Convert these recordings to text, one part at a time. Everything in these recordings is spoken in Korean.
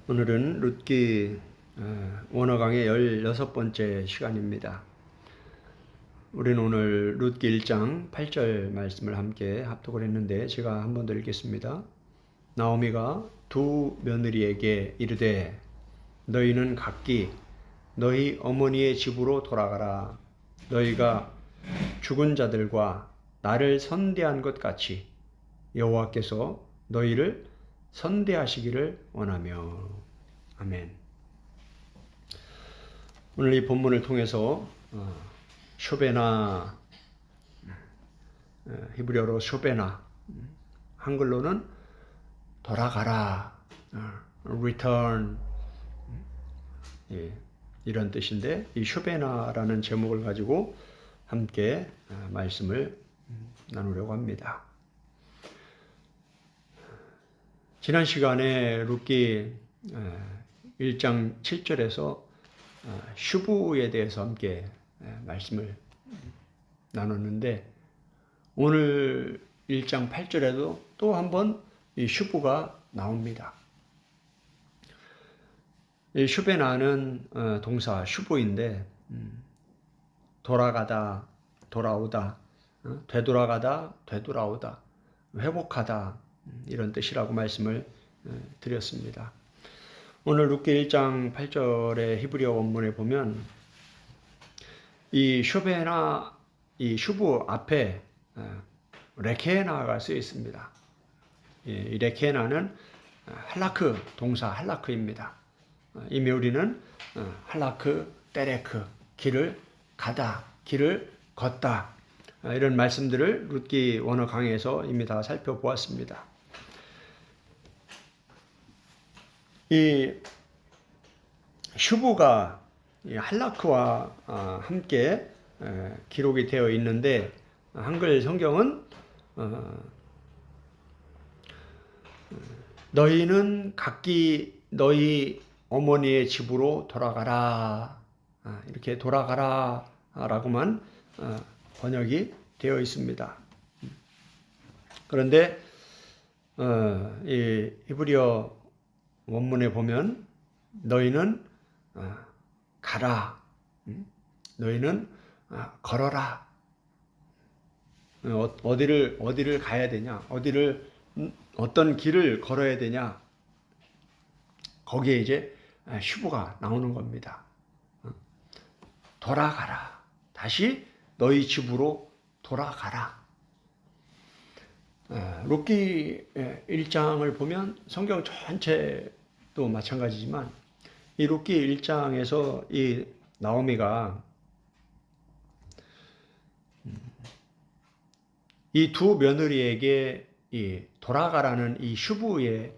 오늘은 룻기 원어강의 16번째 시간입니다. 우리는 오늘 룻기 1장 8절 말씀을 함께 합독을 했는데 제가 한 번 더 읽겠습니다. 나오미가 두 며느리에게 이르되 너희는 각기 너희 어머니의 집으로 돌아가라. 너희가 죽은 자들과 나를 선대한 것 같이 여호와께서 너희를 선대하시기를 원하며. 아멘. 오늘 이 본문을 통해서 쇼베나, 히브리어로 쇼베나, 한글로는 돌아가라, return, 이런 뜻인데 이 쇼베나라는 제목을 가지고 함께 말씀을 나누려고 합니다. 지난 시간에 룻기 1장 7절에서 슈브에 대해서 함께 말씀을 나눴는데 오늘 1장 8절에도 또 한 번 이 슈브가 나옵니다. 이 슈베나는 동사 슈브인데 돌아가다, 돌아오다, 되돌아가다, 되돌아오다, 회복하다 이런 뜻이라고 말씀을 드렸습니다. 오늘 룻기 1장 8절의 히브리어 원문에 보면 이 슈베나, 이 슈브 앞에 레케나가 쓰여 있습니다. 이 레케나는 할라크, 동사 할라크입니다. 이미 우리는 할라크, 때레크, 길을 가다, 길을 걷다 이런 말씀들을 룻기 원어 강의에서 이미 다 살펴보았습니다. 이 슈브가 할라크와 함께 기록이 되어 있는데 한글 성경은 너희는 각기 너희 어머니의 집으로 돌아가라 이렇게 돌아가라 라고만 번역이 되어 있습니다. 그런데 이 히브리어 원문에 보면 너희는 가라, 너희는 걸어라. 어디를 가야 되냐, 어떤 길을 걸어야 되냐, 거기에 이제 슈브가 나오는 겁니다. 돌아가라, 다시 너희 집으로 돌아가라. 룻기 1장을 보면 성경 전체도 마찬가지지만 이 룻기 1장에서 이 나오미가 이 두 며느리에게 이 돌아가라는 이 슈브의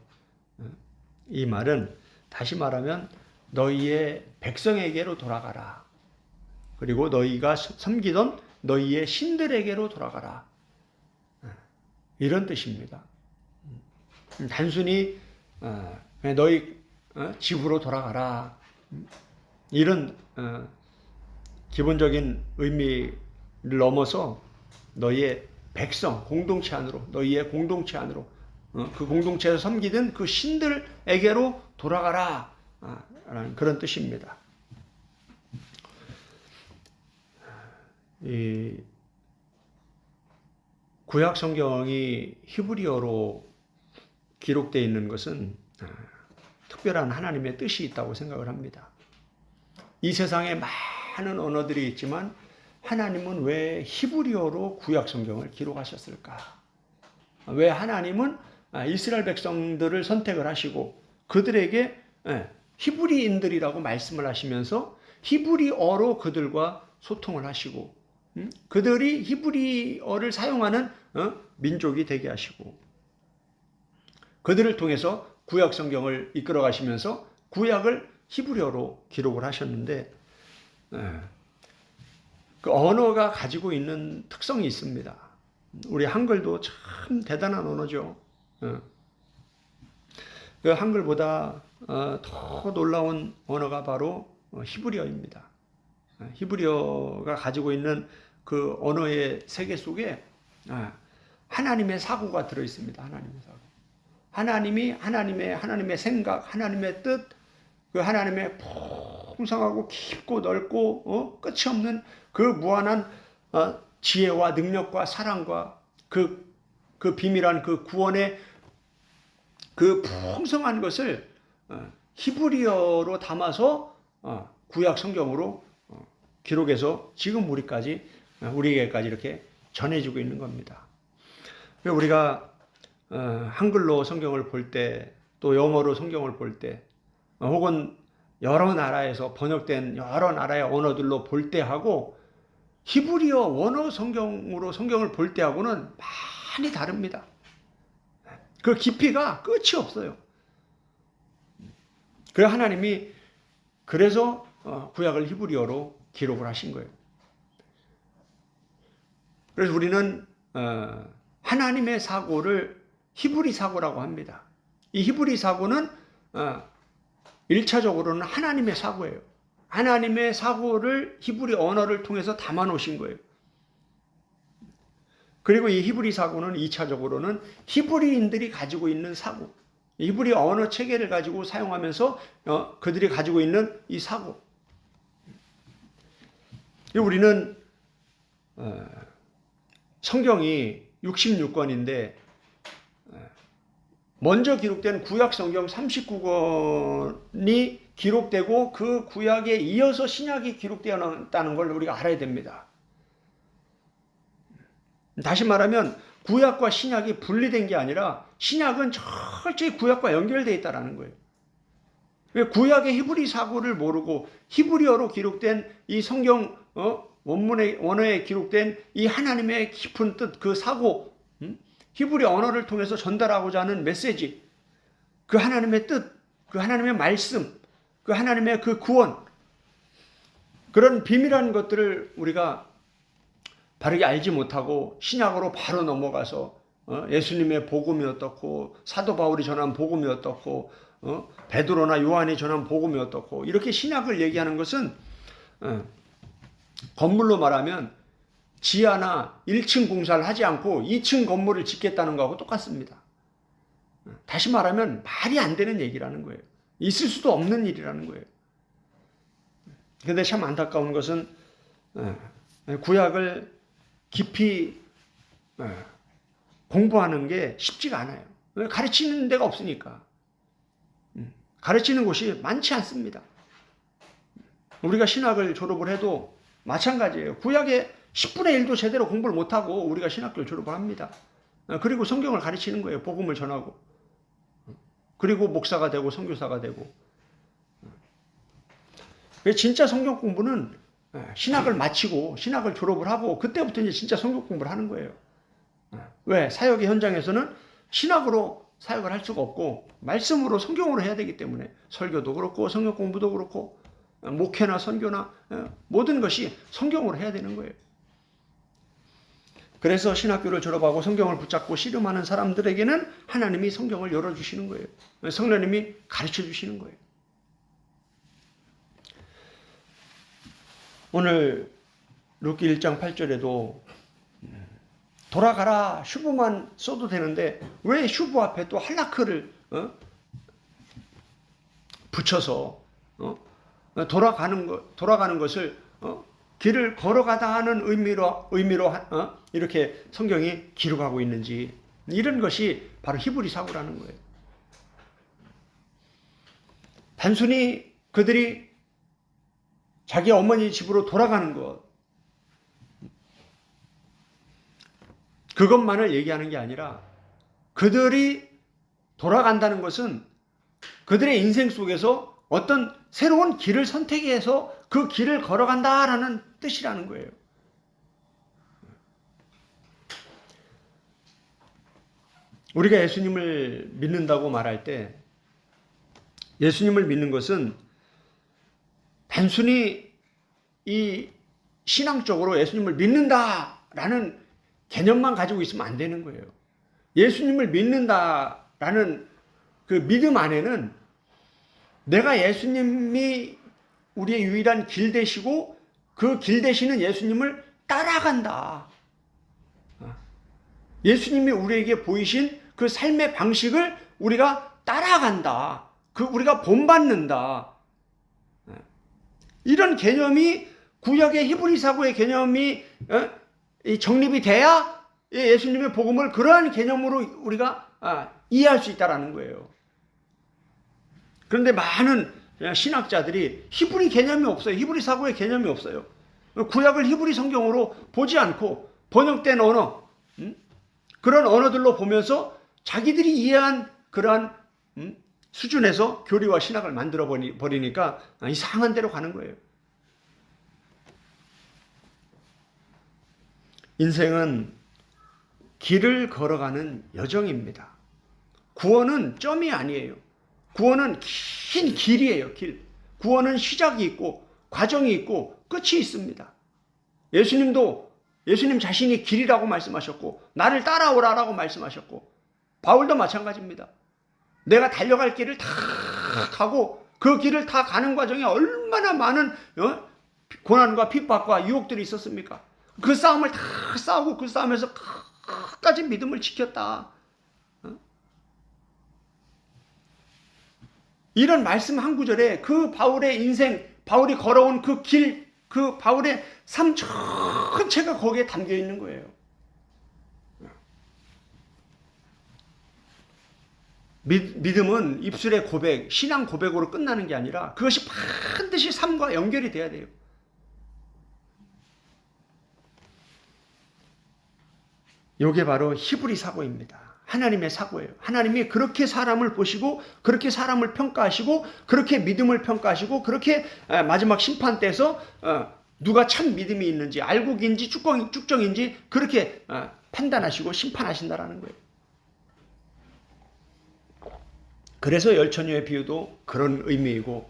이 말은 다시 말하면 너희의 백성에게로 돌아가라. 그리고 너희가 섬기던 너희의 신들에게로 돌아가라. 이런 뜻입니다. 단순히 너희 집으로 돌아가라 이런 기본적인 의미를 넘어서 너희의 백성 공동체 안으로, 너희의 공동체 안으로, 그 공동체에서 섬기던 그 신들에게로 돌아가라 라는 그런 뜻입니다. 이 구약 성경이 히브리어로 기록되어 있는 것은 특별한 하나님의 뜻이 있다고 생각을 합니다. 이 세상에 많은 언어들이 있지만 하나님은 왜 히브리어로 구약 성경을 기록하셨을까? 왜 하나님은 이스라엘 백성들을 선택을 하시고 그들에게 히브리인들이라고 말씀을 하시면서 히브리어로 그들과 소통을 하시고 그들이 히브리어를 사용하는 민족이 되게 하시고 그들을 통해서 구약 성경을 이끌어 가시면서 구약을 히브리어로 기록을 하셨는데 그 언어가 가지고 있는 특성이 있습니다. 우리 한글도 참 대단한 언어죠. 그 한글보다 더 놀라운 언어가 바로 히브리어입니다. 히브리어가 가지고 있는 그 언어의 세계 속에 하나님의 사고가 들어있습니다. 하나님의 사고. 하나님의 생각, 하나님의 뜻, 그 하나님의 풍성하고 깊고 넓고 끝이 없는 그 무한한 지혜와 능력과 사랑과 그 비밀한 그 구원의 그 풍성한 것을 히브리어로 담아서 구약 성경으로 기록해서 지금 우리에게까지 이렇게 전해지고 있는 겁니다. 우리가 한글로 성경을 볼 때, 또 영어로 성경을 볼 때, 혹은 여러 나라에서 번역된 여러 나라의 언어들로 볼 때하고 히브리어 원어 성경으로 성경을 볼 때하고는 많이 다릅니다. 그 깊이가 끝이 없어요. 그래 하나님이 그래서 구약을 히브리어로 기록을 하신 거예요. 그래서 우리는 하나님의 사고를 히브리 사고라고 합니다. 이 히브리 사고는 1차적으로는 하나님의 사고예요. 하나님의 사고를 히브리 언어를 통해서 담아 놓으신 거예요. 그리고 이 히브리 사고는 2차적으로는 히브리인들이 가지고 있는 사고, 히브리 언어 체계를 가지고 사용하면서 그들이 가지고 있는 이 사고. 우리는 성경이 66권인데 먼저 기록된 구약 성경 39권이 기록되고 그 구약에 이어서 신약이 기록되었다는 걸 우리가 알아야 됩니다. 다시 말하면 구약과 신약이 분리된 게 아니라 신약은 철저히 구약과 연결되어 있다는 거예요. 구약의 히브리 사고를 모르고 히브리어로 기록된 이 성경 원어에 기록된 이 하나님의 깊은 뜻, 그 사고, 히브리 언어를 통해서 전달하고자 하는 메시지, 그 하나님의 뜻, 그 하나님의 말씀, 그 하나님의 그 구원, 그런 비밀한 것들을 우리가 바르게 알지 못하고 신약으로 바로 넘어가서 예수님의 복음이 어떻고 사도 바울이 전한 복음이 어떻고 베드로나 요한이 전한 복음이 어떻고 이렇게 신약을 얘기하는 것은 건물로 말하면 지하나 1층 공사를 하지 않고 2층 건물을 짓겠다는 거하고 똑같습니다. 다시 말하면 말이 안 되는 얘기라는 거예요. 있을 수도 없는 일이라는 거예요. 그런데 참 안타까운 것은 구약을 깊이 공부하는 게 쉽지가 않아요. 가르치는 데가 없으니까. 가르치는 곳이 많지 않습니다. 우리가 신학을 졸업을 해도 마찬가지예요. 구약의 10분의 1도 제대로 공부를 못하고 우리가 신학교를 졸업을 합니다. 그리고 성경을 가르치는 거예요. 복음을 전하고. 그리고 목사가 되고 선교사가 되고. 진짜 성경 공부는 신학을 마치고 신학을 졸업을 하고 그때부터 이제 진짜 성경 공부를 하는 거예요. 왜? 사역의 현장에서는 신학으로 사역을 할 수가 없고 말씀으로 성경으로 해야 되기 때문에 설교도 그렇고 성경 공부도 그렇고 목회나 선교나 모든 것이 성경으로 해야 되는 거예요. 그래서 신학교를 졸업하고 성경을 붙잡고 씨름하는 사람들에게는 하나님이 성경을 열어주시는 거예요. 성령님이 가르쳐 주시는 거예요. 오늘 룻기 1장 8절에도 돌아가라 슈브만 써도 되는데 왜 슈브 앞에 또 할라크를 붙여서 돌아가는 것을 길을 걸어가다 하는 의미로 이렇게 성경이 기록하고 있는지, 이런 것이 바로 히브리 사고라는 거예요. 단순히 그들이 자기 어머니 집으로 돌아가는 것, 그것만을 얘기하는 게 아니라 그들이 돌아간다는 것은 그들의 인생 속에서 어떤 새로운 길을 선택해서 그 길을 걸어간다라는 뜻이라는 거예요. 우리가 예수님을 믿는다고 말할 때 예수님을 믿는 것은 단순히 이 신앙적으로 예수님을 믿는다라는 개념만 가지고 있으면 안 되는 거예요. 예수님을 믿는다라는 그 믿음 안에는 내가 예수님이 우리의 유일한 길 되시고 그 길 되시는 예수님을 따라간다. 예수님이 우리에게 보이신 그 삶의 방식을 우리가 따라간다. 우리가 본받는다. 이런 개념이 구약의 히브리 사고의 개념이 정립이 돼야 예수님의 복음을 그러한 개념으로 우리가 이해할 수 있다는 거예요. 그런데 많은 신학자들이 히브리 개념이 없어요. 히브리 사고의 개념이 없어요. 구약을 히브리 성경으로 보지 않고 번역된 언어, 그런 언어들로 보면서 자기들이 이해한 그러한 수준에서 교리와 신학을 만들어 버리니까 이상한 데로 가는 거예요. 인생은 길을 걸어가는 여정입니다. 구원은 점이 아니에요. 구원은 긴 길이에요. 길. 구원은 시작이 있고 과정이 있고 끝이 있습니다. 예수님 자신이 길이라고 말씀하셨고 나를 따라오라라고 말씀하셨고 바울도 마찬가지입니다. 내가 달려갈 길을 다 가고 그 길을 다 가는 과정에 얼마나 많은 고난과 핍박과 유혹들이 있었습니까? 그 싸움을 다 싸우고 그 싸움에서 끝까지 믿음을 지켰다. 이런 말씀 한 구절에 그 바울의 인생, 바울이 걸어온 그 길, 그 바울의 삶 전체가 거기에 담겨 있는 거예요. 믿음은 입술의 고백, 신앙 고백으로 끝나는 게 아니라 그것이 반드시 삶과 연결이 돼야 돼요. 이게 바로 히브리 사고입니다. 하나님의 사고예요. 하나님이 그렇게 사람을 보시고 그렇게 사람을 평가하시고 그렇게 믿음을 평가하시고 그렇게 마지막 심판 때에서 누가 참 믿음이 있는지 알곡인지 쭉정인지 그렇게 판단하시고 심판하신다라는 거예요. 그래서 열처녀의 비유도 그런 의미이고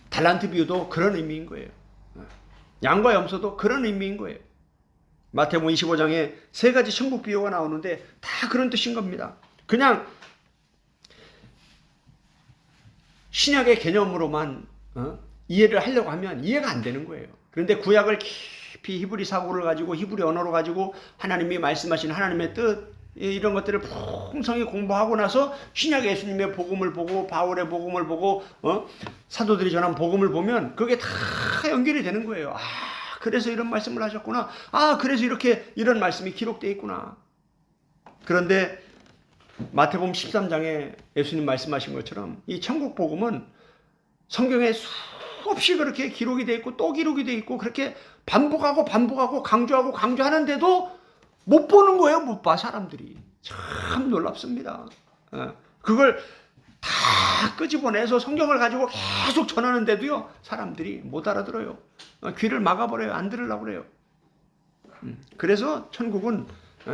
달란트 비유도 그런 의미인 거예요. 양과 염소도 그런 의미인 거예요. 마태복음 25장에 세 가지 천국 비유가 나오는데 다 그런 뜻인 겁니다. 그냥 신약의 개념으로만 이해를 하려고 하면 이해가 안 되는 거예요. 그런데 구약을 깊이 히브리 사고를 가지고 히브리 언어로 가지고 하나님이 말씀하신 하나님의 뜻 이런 것들을 풍성히 공부하고 나서 신약의 예수님의 복음을 보고 바울의 복음을 보고 사도들이 전한 복음을 보면 그게 다 연결이 되는 거예요. 그래서 이런 말씀을 하셨구나. 그래서 이런 말씀이 기록되어 있구나. 그런데 마태복음 13장에 예수님 말씀하신 것처럼 이 천국 복음은 성경에 수없이 그렇게 기록이 되어 있고 또 기록이 되어 있고 그렇게 반복하고 강조하는데도 못 보는 거예요. 못 봐 사람들이. 참 놀랍습니다. 그걸 다 끄집어내서 성경을 가지고 계속 전하는데도요. 사람들이 못 알아들어요. 귀를 막아버려요. 안 들으려고 그래요. 그래서 천국은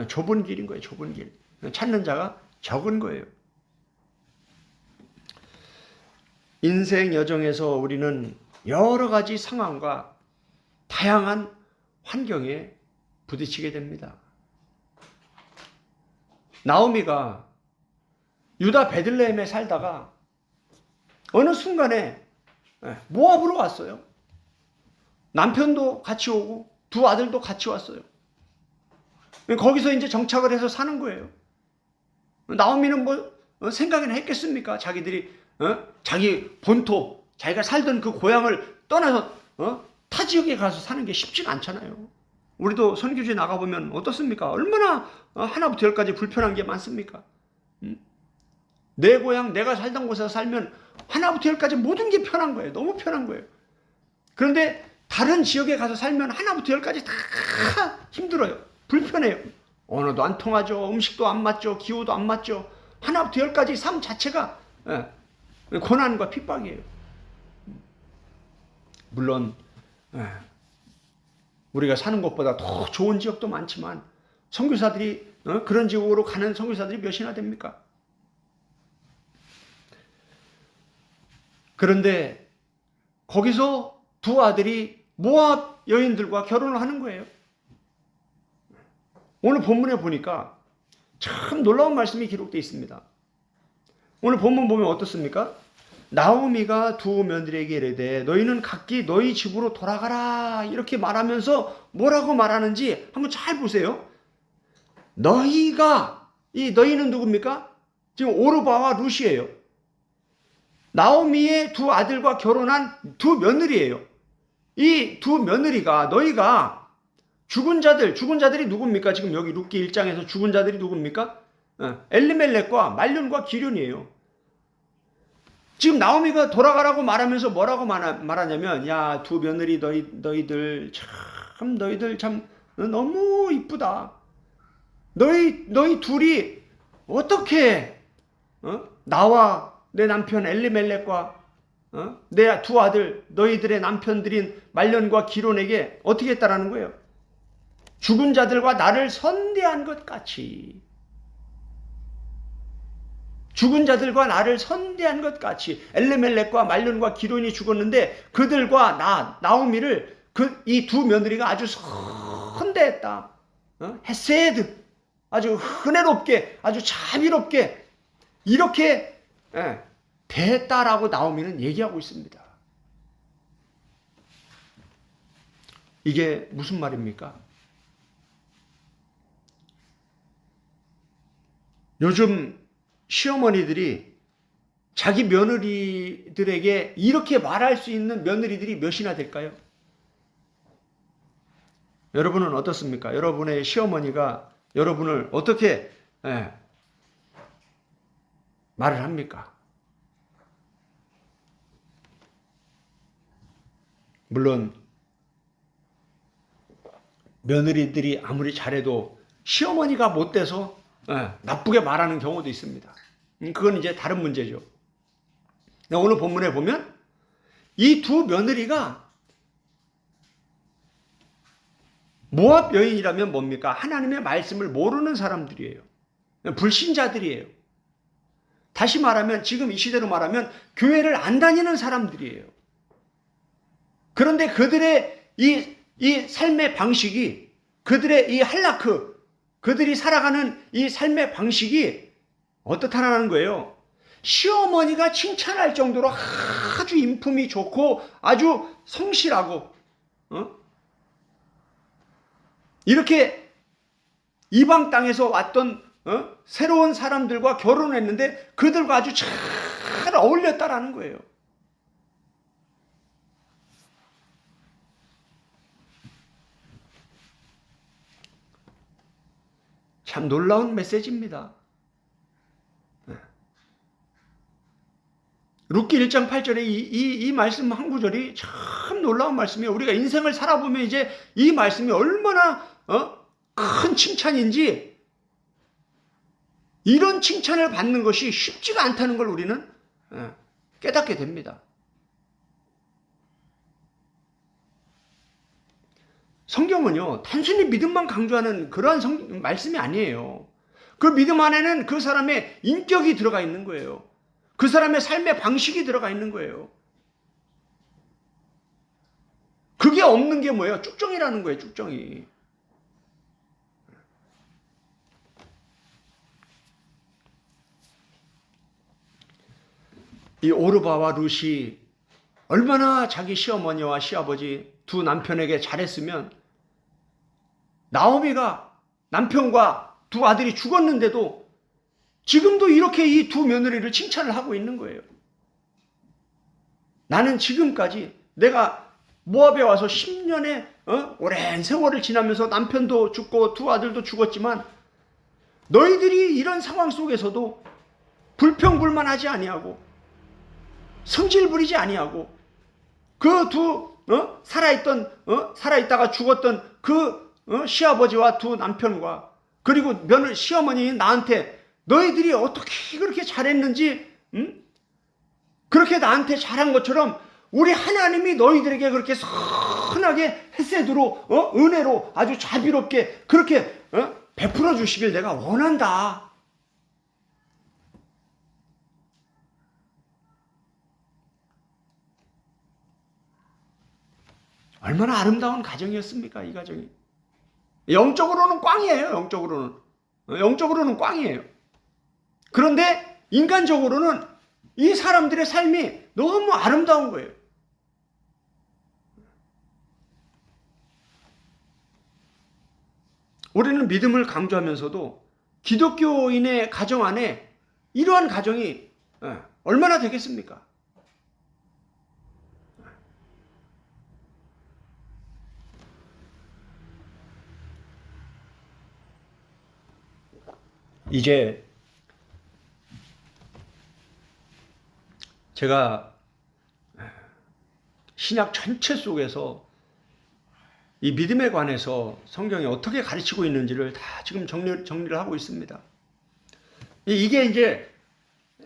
좁은 길인 거예요. 좁은 길. 찾는 자가 적은 거예요. 인생 여정에서 우리는 여러 가지 상황과 다양한 환경에 부딪히게 됩니다. 나오미가 유다 베들레헴에 살다가 어느 순간에 모압으로 왔어요. 남편도 같이 오고 두 아들도 같이 왔어요. 거기서 이제 정착을 해서 사는 거예요. 나오미는 생각이나 했겠습니까? 자기들이 자기 본토, 자기가 살던 그 고향을 떠나서 타 지역에 가서 사는 게 쉽지가 않잖아요. 우리도 선교지에 나가보면 어떻습니까? 얼마나 하나부터 열까지 불편한 게 많습니까? 내 고향, 내가 살던 곳에서 살면 하나부터 열까지 모든 게 편한 거예요. 너무 편한 거예요. 그런데 다른 지역에 가서 살면 하나부터 열까지 다 힘들어요. 불편해요. 언어도 안 통하죠. 음식도 안 맞죠. 기후도 안 맞죠. 하나부터 열까지 삶 자체가 고난과 핍박이에요. 물론 우리가 사는 것보다 더 좋은 지역도 많지만 선교사들이 그런 지역으로 가는 선교사들이 몇이나 됩니까? 그런데 거기서 두 아들이 모압 여인들과 결혼을 하는 거예요. 오늘 본문에 보니까 참 놀라운 말씀이 기록되어 있습니다. 오늘 본문 보면 어떻습니까? 나오미가 두 며느리에게 이르되 너희는 각기 너희 집으로 돌아가라 이렇게 말하면서 뭐라고 말하는지 한번 잘 보세요. 너희가 이 너희는 누굽니까? 지금 오르바와 룻이에요. 나오미의 두 아들과 결혼한 두 며느리예요. 이 두 며느리가 너희가 죽은 자들이 누굽니까? 지금 여기 룻기 1장에서 죽은 자들이 누굽니까? 엘리멜렉과 말륜과 기륜이에요. 지금 나오미가 돌아가라고 말하면서 뭐라고 말하냐면, 야, 두 며느리 너희들 참 너무 이쁘다. 너희 둘이 어떻게 나와 내 남편 엘리멜렉과 내 두 아들 너희들의 남편들인 말련과 기론에게 어떻게 했다라는 거예요? 죽은 자들과 나를 선대한 것 같이. 죽은 자들과 나를 선대한 것 같이. 엘리멜렉과 말론과 기론이 죽었는데 그들과 나오미를 이 두 며느리가 아주 선대했다. 헤세드, 아주 은혜롭게, 아주 자비롭게 이렇게 대했다라고 나오미는 얘기하고 있습니다. 이게 무슨 말입니까? 요즘 시어머니들이 자기 며느리들에게 이렇게 말할 수 있는 며느리들이 몇이나 될까요? 여러분은 어떻습니까? 여러분의 시어머니가 여러분을 어떻게 말을 합니까? 물론 며느리들이 아무리 잘해도 시어머니가 못돼서 나쁘게 말하는 경우도 있습니다. 그건 이제 다른 문제죠. 오늘 본문에 보면 이 두 며느리가 모압 여인이라면 뭡니까? 하나님의 말씀을 모르는 사람들이에요. 불신자들이에요. 다시 말하면 지금 이 시대로 말하면 교회를 안 다니는 사람들이에요. 그런데 그들의 이 삶의 방식이, 그들의 이 할라크, 그들이 살아가는 이 삶의 방식이 어떻다라는 거예요? 시어머니가 칭찬할 정도로 아주 인품이 좋고 아주 성실하고 이렇게 이방 땅에서 왔던 새로운 사람들과 결혼했는데 그들과 아주 잘 어울렸다라는 거예요. 참 놀라운 메시지입니다. 룻기 1장 8절에 이 말씀 한 구절이 참 놀라운 말씀이에요. 우리가 인생을 살아보면 이제 이 말씀이 얼마나 큰 칭찬인지, 이런 칭찬을 받는 것이 쉽지가 않다는 걸 우리는 깨닫게 됩니다. 성경은요, 단순히 믿음만 강조하는 그러한 말씀이 아니에요. 그 믿음 안에는 그 사람의 인격이 들어가 있는 거예요. 그 사람의 삶의 방식이 들어가 있는 거예요. 그게 없는 게 뭐예요? 쭉정이라는 거예요, 쭉정이. 이 오르바와 룻이 얼마나 자기 시어머니와 시아버지 두 남편에게 잘했으면, 나오미가 남편과 두 아들이 죽었는데도 지금도 이렇게 이 두 며느리를 칭찬을 하고 있는 거예요. 나는 지금까지 내가 모압에 와서 10년의 오랜 세월을 지나면서 남편도 죽고 두 아들도 죽었지만 너희들이 이런 상황 속에서도 불평불만하지 아니하고 성질 부리지 아니하고 그 두 살아있다가 죽었던 그 시아버지와 두 남편과 그리고 시어머니인 나한테 너희들이 어떻게 그렇게 잘했는지, 그렇게 나한테 잘한 것처럼 우리 하나님이 너희들에게 그렇게 선하게 헤세드로 은혜로 아주 자비롭게 그렇게 베풀어 주시길 내가 원한다. 얼마나 아름다운 가정이었습니까, 이 가정이. 영적으로는 꽝이에요. 영적으로는 꽝이에요. 그런데 인간적으로는 이 사람들의 삶이 너무 아름다운 거예요. 우리는 믿음을 강조하면서도 기독교인의 가정 안에 이러한 가정이 얼마나 되겠습니까? 이제 제가 신약 전체 속에서 이 믿음에 관해서 성경이 어떻게 가르치고 있는지를 다 지금 정리를 하고 있습니다. 이게 이제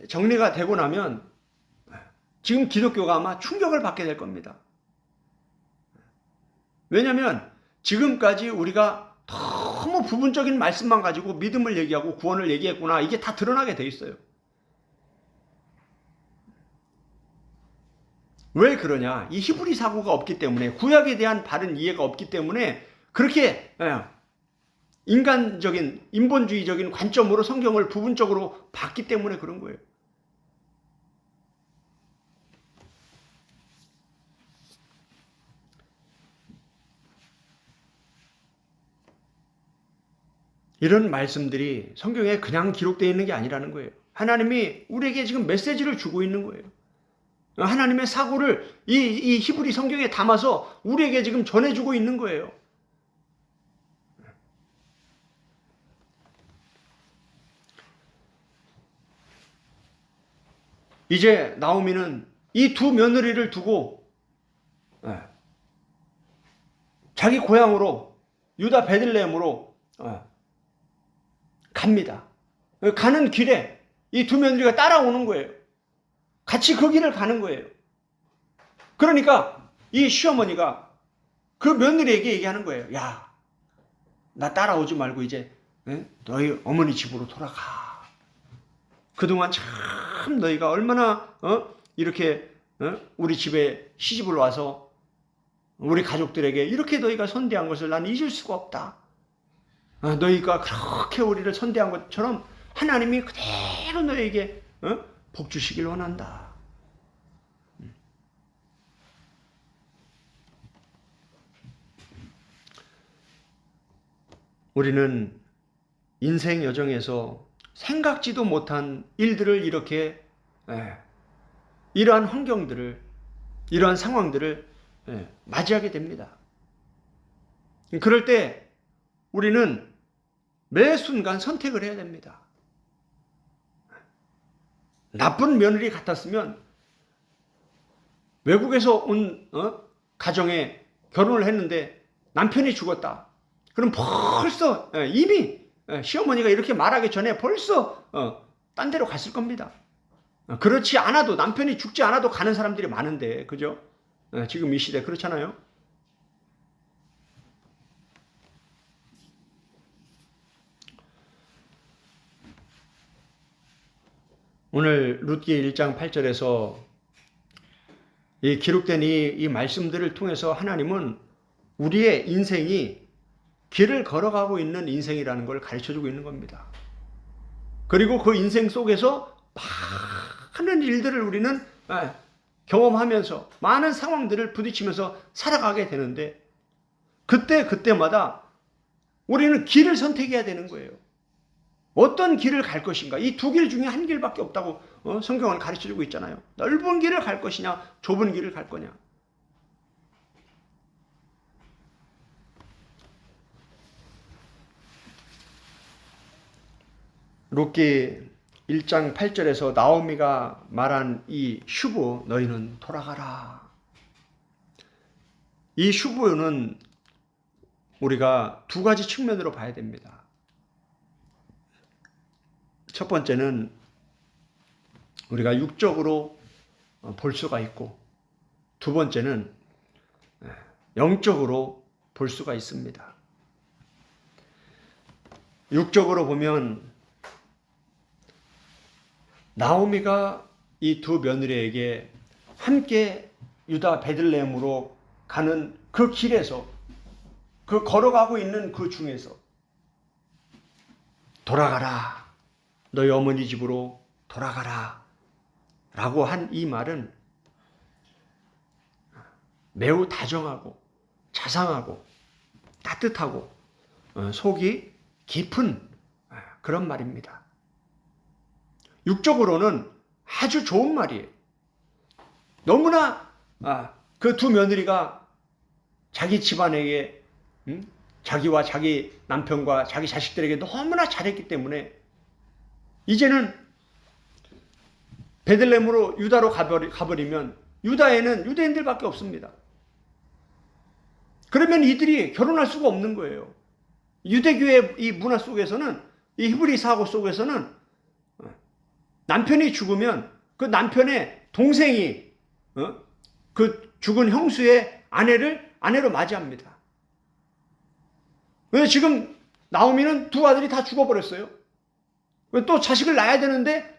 정리가 되고 나면 지금 기독교가 아마 충격을 받게 될 겁니다. 왜냐하면 지금까지 우리가 너무 부분적인 말씀만 가지고 믿음을 얘기하고 구원을 얘기했구나, 이게 다 드러나게 돼 있어요. 왜 그러냐? 이 히브리 사고가 없기 때문에, 구약에 대한 바른 이해가 없기 때문에 그렇게 인간적인, 인본주의적인 관점으로 성경을 부분적으로 봤기 때문에 그런 거예요. 이런 말씀들이 성경에 그냥 기록되어 있는 게 아니라는 거예요. 하나님이 우리에게 지금 메시지를 주고 있는 거예요. 하나님의 사고를 이 히브리 성경에 담아서 우리에게 지금 전해주고 있는 거예요. 이제 나오미는 이 두 며느리를 두고 자기 고향으로, 유다 베들레헴으로 갑니다. 가는 길에 이 두 며느리가 따라오는 거예요. 같이 그 길을 가는 거예요. 그러니까 이 시어머니가 그 며느리에게 얘기하는 거예요. 야, 나 따라오지 말고 이제 너희 어머니 집으로 돌아가. 그동안 참 너희가 얼마나 이렇게 우리 집에 시집을 와서 우리 가족들에게 이렇게 너희가 선대한 것을 나는 잊을 수가 없다. 너희가 그렇게 우리를 선대한 것처럼 하나님이 그대로 너희에게 복 주시길 원한다. 우리는 인생 여정에서 생각지도 못한 일들을 이렇게 이러한 환경들을, 이러한 상황들을 맞이하게 됩니다. 그럴 때 우리는 매 순간 선택을 해야 됩니다. 나쁜 며느리 같았으면 외국에서 온 가정에 결혼을 했는데 남편이 죽었다. 그럼 벌써 이미 시어머니가 이렇게 말하기 전에 벌써 딴 데로 갔을 겁니다. 그렇지 않아도, 남편이 죽지 않아도 가는 사람들이 많은데, 그죠? 지금 이 시대 그렇잖아요. 오늘 룻기 1장 8절에서 이 기록된 이 말씀들을 통해서 하나님은 우리의 인생이 길을 걸어가고 있는 인생이라는 걸 가르쳐주고 있는 겁니다. 그리고 그 인생 속에서 많은 일들을 우리는 경험하면서 많은 상황들을 부딪히면서 살아가게 되는데, 그때마다 우리는 길을 선택해야 되는 거예요. 어떤 길을 갈 것인가? 이 두 길 중에 한 길밖에 없다고 성경은 가르쳐주고 있잖아요. 넓은 길을 갈 것이냐, 좁은 길을 갈 거냐. 룻기 1장 8절에서 나오미가 말한 이 슈브, 너희는 돌아가라. 이 슈브는 우리가 두 가지 측면으로 봐야 됩니다. 첫 번째는 우리가 육적으로 볼 수가 있고, 두 번째는 영적으로 볼 수가 있습니다. 육적으로 보면 나오미가 이 두 며느리에게 함께 유다 베들레헴으로 가는 그 길에서, 그 걸어가고 있는 그 중에서 돌아가라, 너희 어머니 집으로 돌아가라 라고 한 이 말은 매우 다정하고 자상하고 따뜻하고 속이 깊은 그런 말입니다. 육적으로는 아주 좋은 말이에요. 너무나 그 두 며느리가 자기 집안에게 자기와 자기 남편과 자기 자식들에게 너무나 잘했기 때문에 이제는 베들레헴으로 유다로 가버리면 유다에는 유대인들밖에 없습니다. 그러면 이들이 결혼할 수가 없는 거예요. 유대교의 이 문화 속에서는, 이 히브리 사고 속에서는 남편이 죽으면 그 남편의 동생이 그 죽은 형수의 아내로 맞이합니다. 왜 지금 나오미는 두 아들이 다 죽어버렸어요. 또 자식을 낳아야 되는데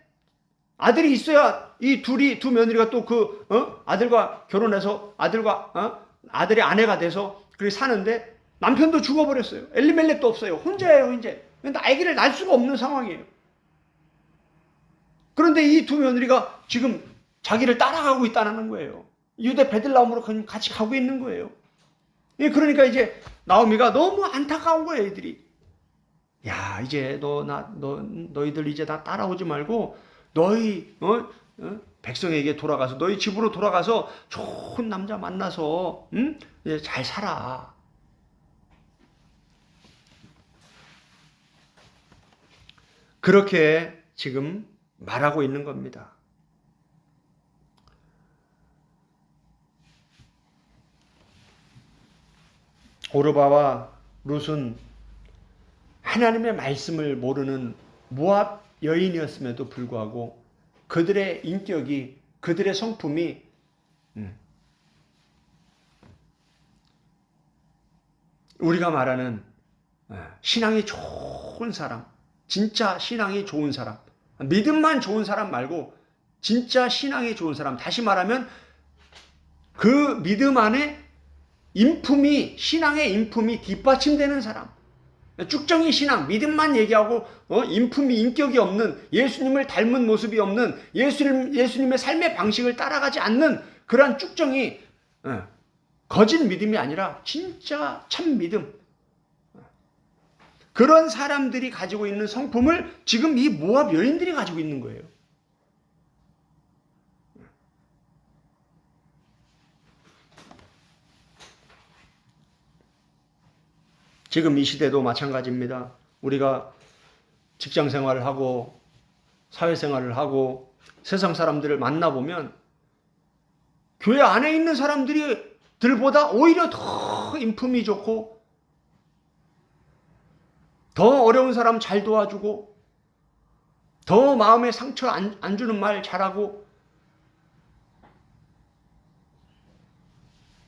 아들이 있어야 이 두 며느리가 또 그 아들과 결혼해서 아들의 아내가 돼서 그렇게 사는데 남편도 죽어버렸어요. 엘리멜렉도 없어요. 혼자예요, 이제. 근데 아기를 낳을 수가 없는 상황이에요. 그런데 이 두 며느리가 지금 자기를 따라가고 있다는 거예요. 유대 베들레헴으로 같이 가고 있는 거예요. 그러니까 이제 나오미가 너무 안타까운 거예요, 애들이. 야, 이제 너희들 이제 나 따라오지 말고 너희 백성에게 돌아가서 너희 집으로 돌아가서 좋은 남자 만나서 이제 잘 살아. 그렇게 지금 말하고 있는 겁니다. 오르바와 룻은 하나님의 말씀을 모르는 모압 여인이었음에도 불구하고 그들의 인격이, 그들의 성품이 우리가 말하는 신앙이 좋은 사람, 진짜 신앙이 좋은 사람, 믿음만 좋은 사람 말고 진짜 신앙이 좋은 사람, 다시 말하면 그 믿음 안에 신앙의 인품이 뒷받침되는 사람, 쭉정이 신앙, 믿음만 얘기하고 인격이 없는, 예수님을 닮은 모습이 없는, 예수님의 삶의 방식을 따라가지 않는 그러한 쭉정이 거짓 믿음이 아니라 진짜 참 믿음, 그런 사람들이 가지고 있는 성품을 지금 이 모압 여인들이 가지고 있는 거예요. 지금 이 시대도 마찬가지입니다. 우리가 직장 생활을 하고 사회생활을 하고 세상 사람들을 만나보면 교회 안에 있는 사람들보다 오히려 더 인품이 좋고 더 어려운 사람 잘 도와주고 더 마음에 상처 안 주는 말 잘하고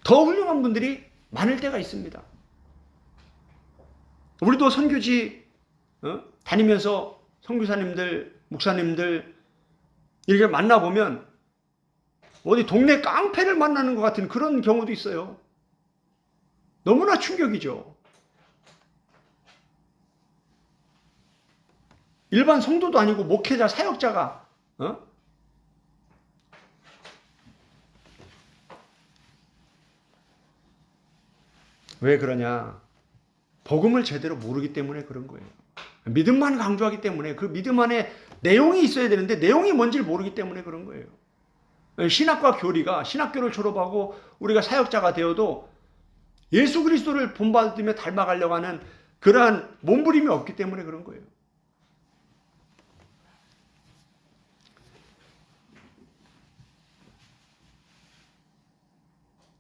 더 훌륭한 분들이 많을 때가 있습니다. 우리도 선교지 다니면서 선교사님들, 목사님들 이렇게 만나보면 어디 동네 깡패를 만나는 것 같은 그런 경우도 있어요. 너무나 충격이죠. 일반 성도도 아니고 목회자, 사역자가 왜 그러냐? 복음을 제대로 모르기 때문에 그런 거예요. 믿음만 강조하기 때문에, 그 믿음 안에 내용이 있어야 되는데 내용이 뭔지를 모르기 때문에 그런 거예요. 신학과 교리가, 신학교를 졸업하고 우리가 사역자가 되어도 예수 그리스도를 본받으며 닮아가려고 하는 그러한 몸부림이 없기 때문에 그런 거예요.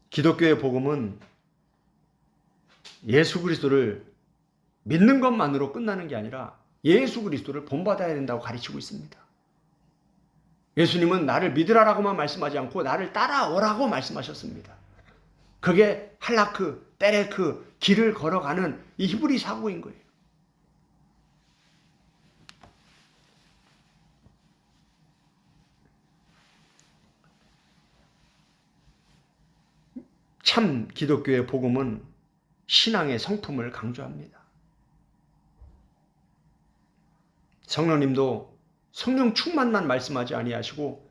기독교의 복음은 예수 그리스도를 믿는 것만으로 끝나는 게 아니라 예수 그리스도를 본받아야 된다고 가르치고 있습니다. 예수님은 나를 믿으라라고만 말씀하지 않고 나를 따라오라고 말씀하셨습니다. 그게 할라크, 때레크, 길을 걸어가는 이 히브리 사고인 거예요. 참 기독교의 복음은 신앙의 성품을 강조합니다. 성령님도 성령 충만만 말씀하지 아니하시고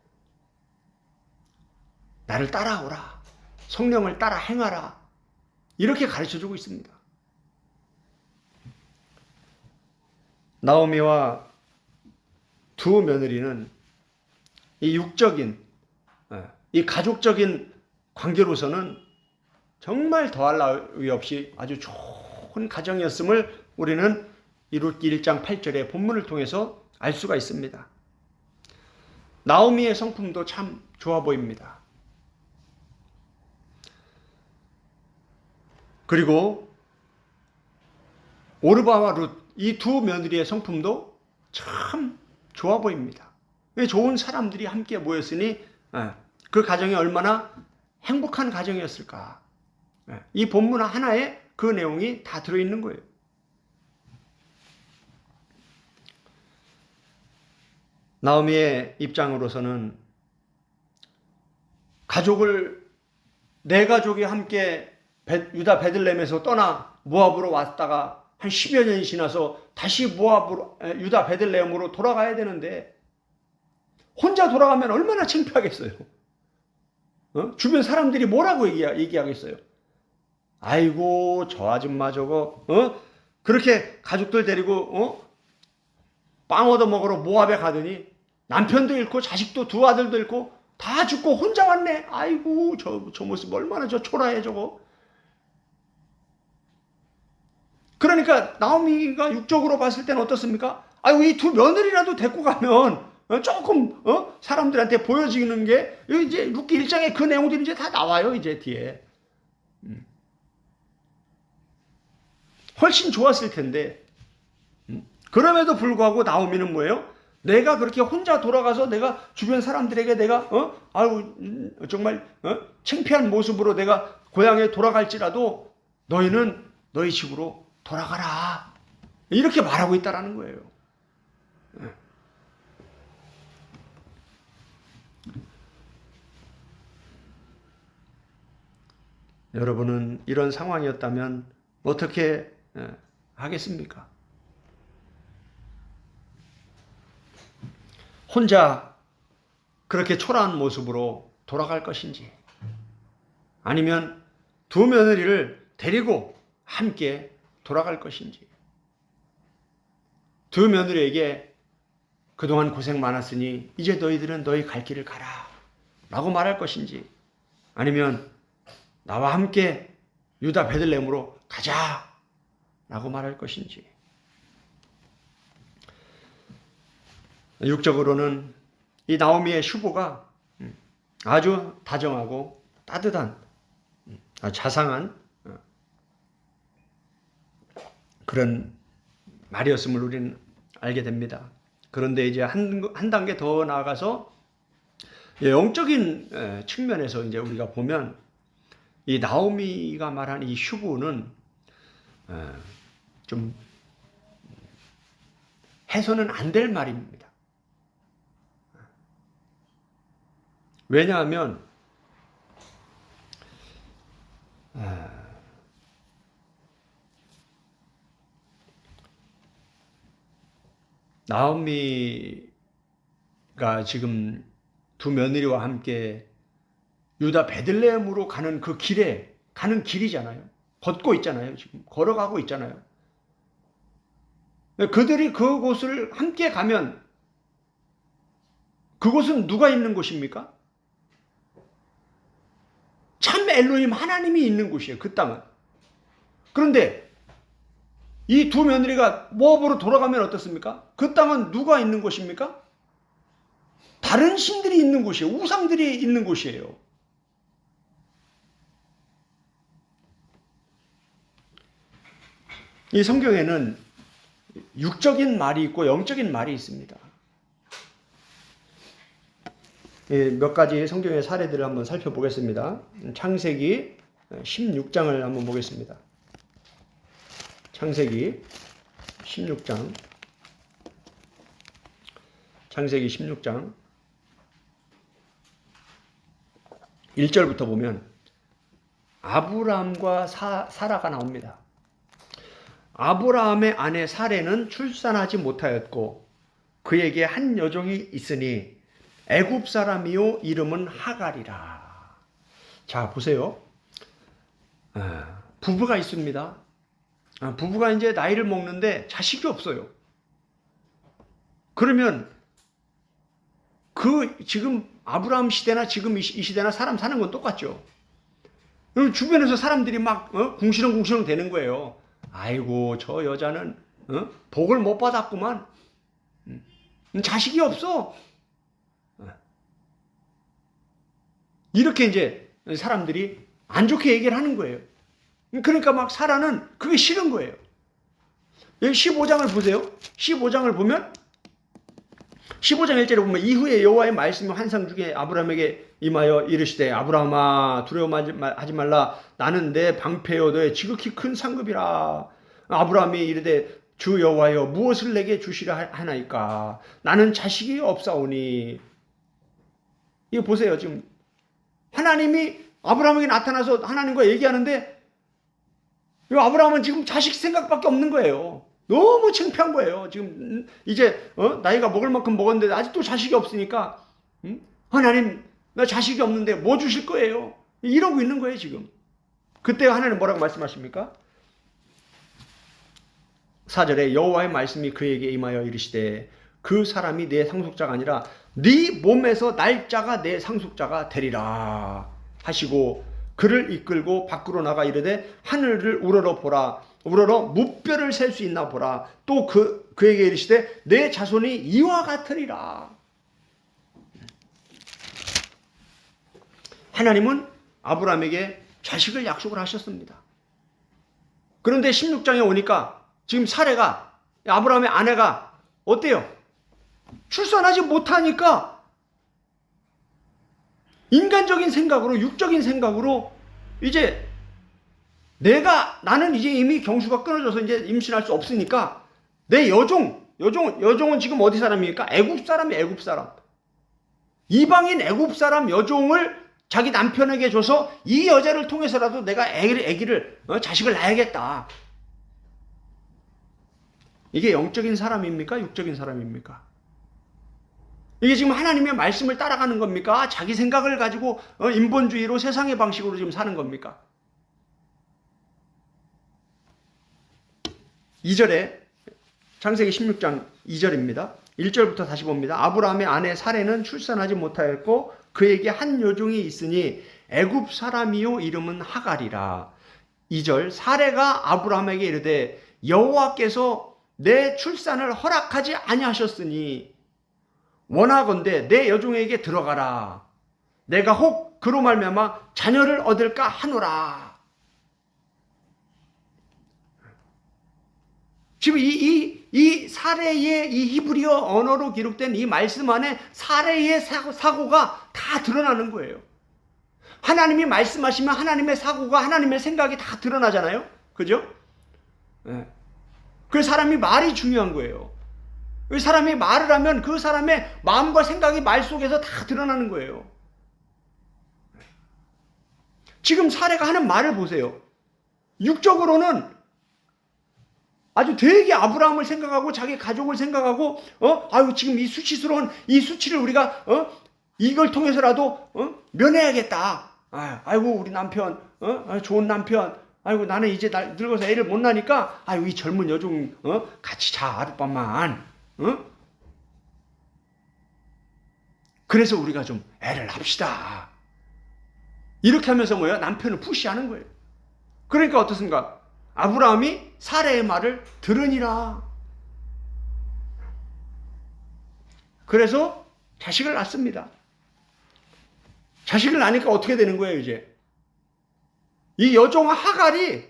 나를 따라오라, 성령을 따라 행하라, 이렇게 가르쳐주고 있습니다. 나오미와 두 며느리는 이 육적인, 이 가족적인 관계로서는 정말 더할 나위 없이 아주 좋은 가정이었음을 우리는 룻기 1장 8절의 본문을 통해서 알 수가 있습니다. 나오미의 성품도 참 좋아 보입니다. 그리고 오르바와 룻, 이 두 며느리의 성품도 참 좋아 보입니다. 좋은 사람들이 함께 모였으니 그 가정이 얼마나 행복한 가정이었을까. 이 본문 하나에 그 내용이 다 들어있는 거예요. 나오미의 입장으로서는 내 가족이 함께 유다 베들레헴에서 떠나 모압으로 왔다가 한 10여 년이 지나서 다시 유다 베들레헴으로 돌아가야 되는데 혼자 돌아가면 얼마나 창피하겠어요. 주변 사람들이 뭐라고 얘기하겠어요. 아이고 저 아줌마 저거 그렇게 가족들 데리고 빵 얻어 먹으러 모압에 가더니 남편도 잃고 자식도 두 아들도 잃고 다 죽고 혼자 왔네. 아이고 저 모습 얼마나 저 초라해 저거. 그러니까 나오미가 육적으로 봤을 때는 어떻습니까? 아이고 이 두 며느리라도 데리고 가면 조금 사람들한테 보여지는 게 이제 룻기 1장에 그 내용들이 이제 다 나와요. 이제 뒤에 훨씬 좋았을 텐데 그럼에도 불구하고 나오미는 뭐예요? 내가 그렇게 혼자 돌아가서 내가 주변 사람들에게 내가 정말 창피한 모습으로 내가 고향에 돌아갈지라도 너희는 너희 집으로 돌아가라. 이렇게 말하고 있다라는 거예요. 여러분은 이런 상황이었다면 어떻게 하겠습니까? 혼자 그렇게 초라한 모습으로 돌아갈 것인지 아니면 두 며느리를 데리고 함께 돌아갈 것인지 두 며느리에게 그동안 고생 많았으니 이제 너희들은 너희 갈 길을 가라 라고 말할 것인지 아니면 나와 함께 유다 베들레헴으로 가자 라고 말할 것인지 육적으로는 이 나오미의 슈보가 아주 다정하고 따뜻한 자상한 그런 말이었음을 우리는 알게 됩니다. 그런데 이제 한 단계 더 나아가서 영적인 측면에서 이제 우리가 보면 이 나오미가 말한 이 슈보는 좀 해서는 안 될 말입니다. 왜냐하면 나오미가 지금 두 며느리와 함께 유다 베들레헴으로 가는 그 길에 가는 길이잖아요. 걷고 있잖아요. 지금 걸어가고 있잖아요. 그들이 그곳을 함께 가면 그곳은 누가 있는 곳입니까? 참 엘로힘 하나님이 있는 곳이에요. 그 땅은. 그런데 이 두 며느리가 모압으로 돌아가면 어떻습니까? 그 땅은 누가 있는 곳입니까? 다른 신들이 있는 곳이에요. 우상들이 있는 곳이에요. 이 성경에는 육적인 말이 있고 영적인 말이 있습니다. 몇 가지 성경의 사례들을 한번 살펴보겠습니다. 창세기 16장을 한번 보겠습니다. 창세기 16장. 창세기 16장 1절부터 보면 아브라함과 사라가 나옵니다. 아브라함의 아내 사레는 출산하지 못하였고 그에게 한 여종이 있으니 애굽 사람이요 이름은 하갈이라. 자 보세요. 부부가 있습니다. 부부가 이제 나이를 먹는데 자식이 없어요. 그러면 그 지금 아브라함 시대나 지금 이 시대나 사람 사는 건 똑같죠. 주변에서 사람들이 막 궁시렁궁시렁 되는 거예요. 아이고 저 여자는 복을 못 받았구만. 자식이 없어. 이렇게 이제 사람들이 안 좋게 얘기를 하는 거예요. 그러니까 막 사라는 그게 싫은 거예요. 여기 15장을 보세요. 15장을 보면 15장 1절에 보면 이후에 여호와의 말씀이 환상 중에 아브라함에게 임하여 이르시되 아브라함아 두려워하지 말라 나는 내 방패요 너의 지극히 큰 상급이라. 아브라함이 이르되 주 여호와여 무엇을 내게 주시라 하나이까 나는 자식이 없사오니. 이거 보세요. 지금 하나님이 아브라함에게 나타나서 하나님과 얘기하는데 아브라함은 지금 자식 생각밖에 없는 거예요. 너무 창피한 거예요. 지금 이제 나이가 먹을 만큼 먹었는데 아직도 자식이 없으니까 하나님 나 자식이 없는데 뭐 주실 거예요? 이러고 있는 거예요 지금. 그때 하나님 뭐라고 말씀하십니까? 4절에 여호와의 말씀이 그에게 임하여 이르시되 그 사람이 내 상속자가 아니라 네 몸에서 날짜가 내 상속자가 되리라 하시고 그를 이끌고 밖으로 나가 이르되 하늘을 우러러 보라. 우러러 무뼈를 셀 수 있나 보라. 또 그에게 이르시되 내 자손이 이와 같으리라. 하나님은 아브라함에게 자식을 약속을 하셨습니다. 그런데 16장에 오니까 지금 사례가 아브라함의 아내가 어때요? 출산하지 못하니까 인간적인 생각으로 육적인 생각으로 이제 나는 이제 이미 경수가 끊어져서 이제 임신할 수 없으니까 내 여종은 지금 어디 사람입니까? 애굽 사람이에요. 애굽 사람. 이방인 애굽 사람 여종을 자기 남편에게 줘서 이 여자를 통해서라도 내가 자식을 낳아야겠다. 이게 영적인 사람입니까? 육적인 사람입니까? 이게 지금 하나님의 말씀을 따라가는 겁니까? 자기 생각을 가지고 인본주의로 세상의 방식으로 지금 사는 겁니까? 2절에 창세기 16장 2절입니다. 1절부터 다시 봅니다. 아브라함의 아내 사레는 출산하지 못하였고 그에게 한 여종이 있으니 애굽 사람이요 이름은 하갈이라. 2절 사레가 아브라함에게 이르되 여호와께서 내 출산을 허락하지 아니하셨으니 원하건대 내 여종에게 들어가라. 내가 혹 그로 말미암아 자녀를 얻을까 하노라. 지금 이 사례의 이 히브리어 언어로 기록된 이 말씀 안에 사례의 사고가 다 드러나는 거예요. 하나님이 말씀하시면 하나님의 사고가 하나님의 생각이 다 드러나잖아요. 그죠? 네. 그 사람이 말이 중요한 거예요. 그 사람이 말을 하면 그 사람의 마음과 생각이 말 속에서 다 드러나는 거예요. 지금 사례가 하는 말을 보세요. 육적으로는 아주 되게 아브라함을 생각하고 자기 가족을 생각하고 지금 이 수치스러운 이 수치를 우리가 이걸 통해서라도 면해야겠다. 아이고 우리 남편 좋은 남편. 아이고 나는 이제 늙어서 애를 못 낳으니까 아이고 이 젊은 여종 같이 자 하룻밤만. 그래서 우리가 좀 애를 납시다. 이렇게 하면서 뭐예요? 남편을 푸시하는 거예요. 그러니까 어떻습니까? 아브라함이 사레의 말을 들으니라. 그래서 자식을 낳습니다. 자식을 낳으니까 어떻게 되는 거예요, 이제? 이 여종 하갈이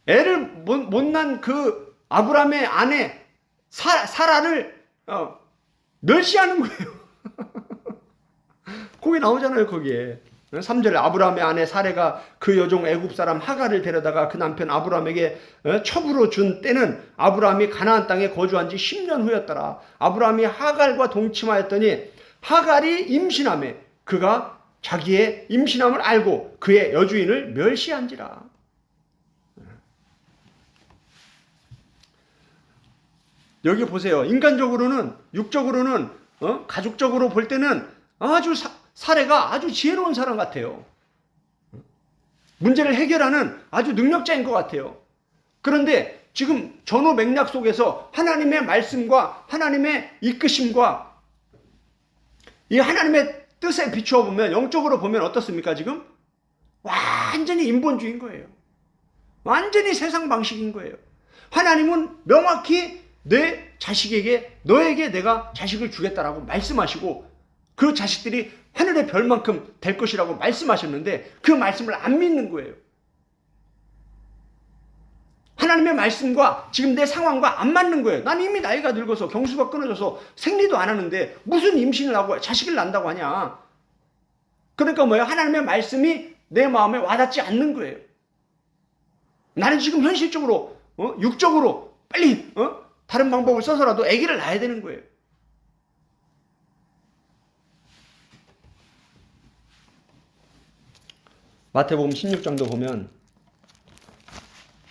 애를 못 낳은 그 아브라함의 아내 사라를 멸시하는 거예요. 거기 나오잖아요, 거기에. 3절에 아브라함의 아내 사레가 그 여종 애굽 사람 하갈을 데려다가 그 남편 아브라함에게 첩으로 준 때는 아브라함이 가나안 땅에 거주한 지 10년 후였더라. 아브라함이 하갈과 동침하였더니 하갈이 임신하매 그가 자기의 임신함을 알고 그의 여주인을 멸시한지라. 여기 보세요. 인간적으로는 육적으로는 가족적으로 볼 때는 아주 사례가 아주 지혜로운 사람 같아요. 문제를 해결하는 아주 능력자인 것 같아요. 그런데 지금 전후 맥락 속에서 하나님의 말씀과 하나님의 이끄심과 이 하나님의 뜻에 비추어 보면, 영적으로 보면 어떻습니까? 지금 완전히 인본주의인 거예요. 완전히 세상 방식인 거예요. 하나님은 명확히 내 자식에게, 너에게 내가 자식을 주겠다라고 말씀하시고, 그 자식들이 하늘의 별만큼 될 것이라고 말씀하셨는데 그 말씀을 안 믿는 거예요. 하나님의 말씀과 지금 내 상황과 안 맞는 거예요. 난 이미 나이가 늙어서 경수가 끊어져서 생리도 안 하는데 무슨 임신을 하고 자식을 낳는다고 하냐. 그러니까 뭐예요? 하나님의 말씀이 내 마음에 와닿지 않는 거예요. 나는 지금 현실적으로 육적으로 빨리 다른 방법을 써서라도 아기를 낳아야 되는 거예요. 마태복음 16장도 보면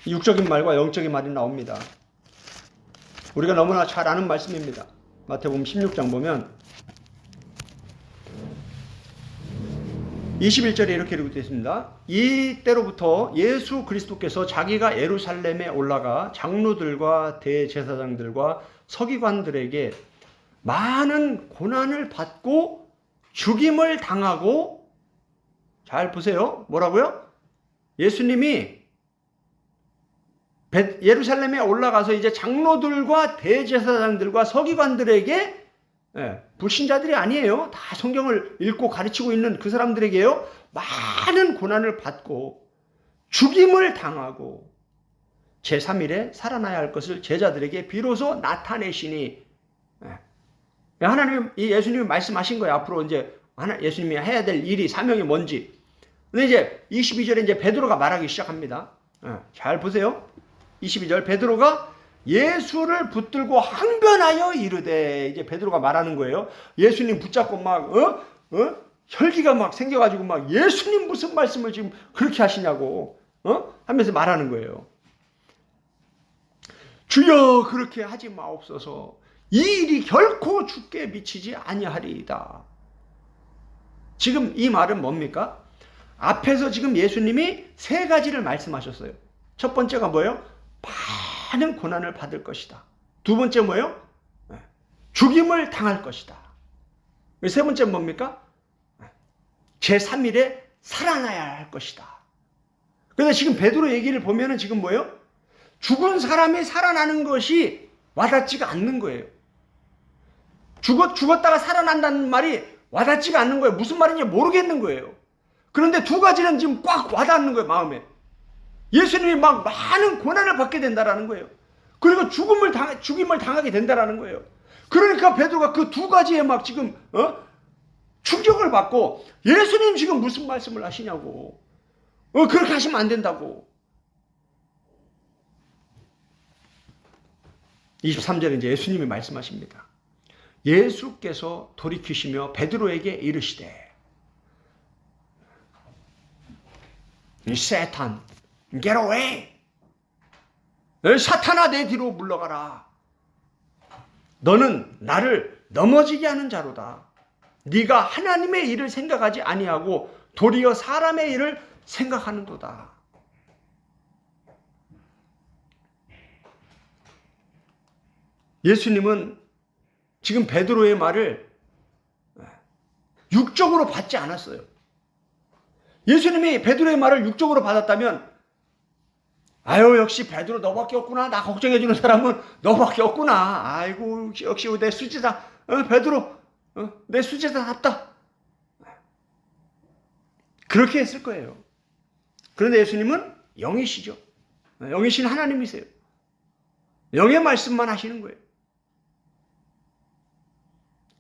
육적인 말과 영적인 말이 나옵니다. 우리가 너무나 잘 아는 말씀입니다. 마태복음 16장 보면 21절에 이렇게 기록되어 있습니다. 이때로부터 예수 그리스도께서 자기가 예루살렘에 올라가 장로들과 대제사장들과 서기관들에게 많은 고난을 받고 죽임을 당하고, 잘 보세요. 뭐라고요? 예수님이 예루살렘에 올라가서 이제 장로들과 대제사장들과 서기관들에게, 불신자들이 아니에요. 다 성경을 읽고 가르치고 있는 그 사람들에게요, 많은 고난을 받고 죽임을 당하고 제3일에 살아나야 할 것을 제자들에게 비로소 나타내시니, 하나님, 이 예수님이 말씀하신 거예요. 앞으로 이제 예수님이 해야 될 일이, 사명이 뭔지. 근데 이제 22절에 이제 베드로가 말하기 시작합니다. 잘 보세요. 22절, 베드로가 예수를 붙들고 항변하여 이르되, 이제 베드로가 말하는 거예요. 예수님 붙잡고 막 혈기가 막 생겨가지고 막 예수님 무슨 말씀을 지금 그렇게 하시냐고 하면서 말하는 거예요. 주여 그렇게 하지 마옵소서. 이 일이 결코 주께 미치지 아니하리이다. 지금 이 말은 뭡니까? 앞에서 지금 예수님이 세 가지를 말씀하셨어요. 첫 번째가 뭐예요? 많은 고난을 받을 것이다. 두 번째 뭐예요? 죽임을 당할 것이다. 세 번째 뭡니까? 제3일에 살아나야 할 것이다. 그런데 지금 베드로 얘기를 보면은 지금 뭐예요? 죽은 사람이 살아나는 것이 와닿지가 않는 거예요. 죽었다가 살아난다는 말이 와닿지가 않는 거예요. 무슨 말인지 모르겠는 거예요. 그런데 두 가지는 지금 꽉 와닿는 거예요, 마음에. 예수님이 막 많은 고난을 받게 된다라는 거예요. 그리고 죽임을 당하게 된다라는 거예요. 그러니까 베드로가 그 두 가지에 막 지금 충격을 받고, 예수님 지금 무슨 말씀을 하시냐고, 그렇게 하시면 안 된다고. 23절에 이제 예수님이 말씀하십니다. 예수께서 돌이키시며 베드로에게 이르시되, 세탄, get away. 사탄아, 내 뒤로 물러가라. 너는 나를 넘어지게 하는 자로다. 네가 하나님의 일을 생각하지 아니하고 도리어 사람의 일을 생각하는도다. 예수님은 지금 베드로의 말을 육적으로 받지 않았어요. 예수님이 베드로의 말을 육적으로 받았다면, 아유 역시 베드로 너밖에 없구나, 나 걱정해주는 사람은 너밖에 없구나, 아이고 역시 내 수제자 베드로, 내 수제자답다, 그렇게 했을 거예요. 그런데 예수님은 영이시죠. 영이신 하나님이세요. 영의 말씀만 하시는 거예요.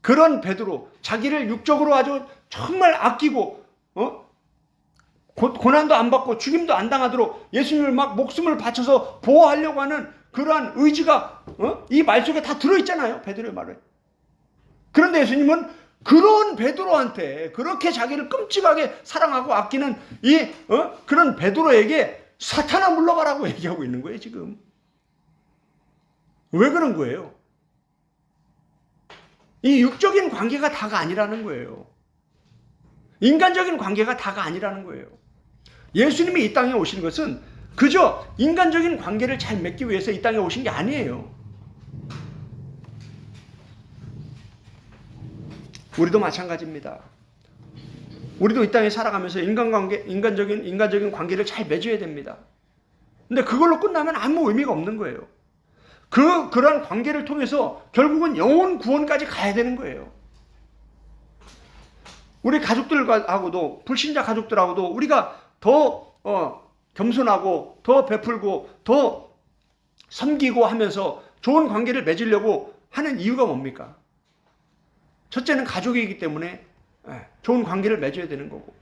그런 베드로, 자기를 육적으로 아주 정말 아끼고 고난도 안 받고 죽임도 안 당하도록 예수님을 막 목숨을 바쳐서 보호하려고 하는 그러한 의지가 이 말 속에 다 들어있잖아요, 베드로의 말에. 그런데 예수님은 그런 베드로한테, 그렇게 자기를 끔찍하게 사랑하고 아끼는 그런 베드로에게 사탄아 물러가라고 얘기하고 있는 거예요, 지금. 왜 그런 거예요? 이 육적인 관계가 다가 아니라는 거예요. 인간적인 관계가 다가 아니라는 거예요. 예수님이 이 땅에 오신 것은 그저 인간적인 관계를 잘 맺기 위해서 이 땅에 오신 게 아니에요. 우리도 마찬가지입니다. 우리도 이 땅에 살아가면서 인간적인 관계를 잘 맺어야 됩니다. 근데 그걸로 끝나면 아무 의미가 없는 거예요. 그러한 관계를 통해서 결국은 영혼 구원까지 가야 되는 거예요. 우리 가족들하고도, 불신자 가족들하고도 우리가 더 겸손하고 더 베풀고 더 섬기고 하면서 좋은 관계를 맺으려고 하는 이유가 뭡니까? 첫째는 가족이기 때문에 좋은 관계를 맺어야 되는 거고,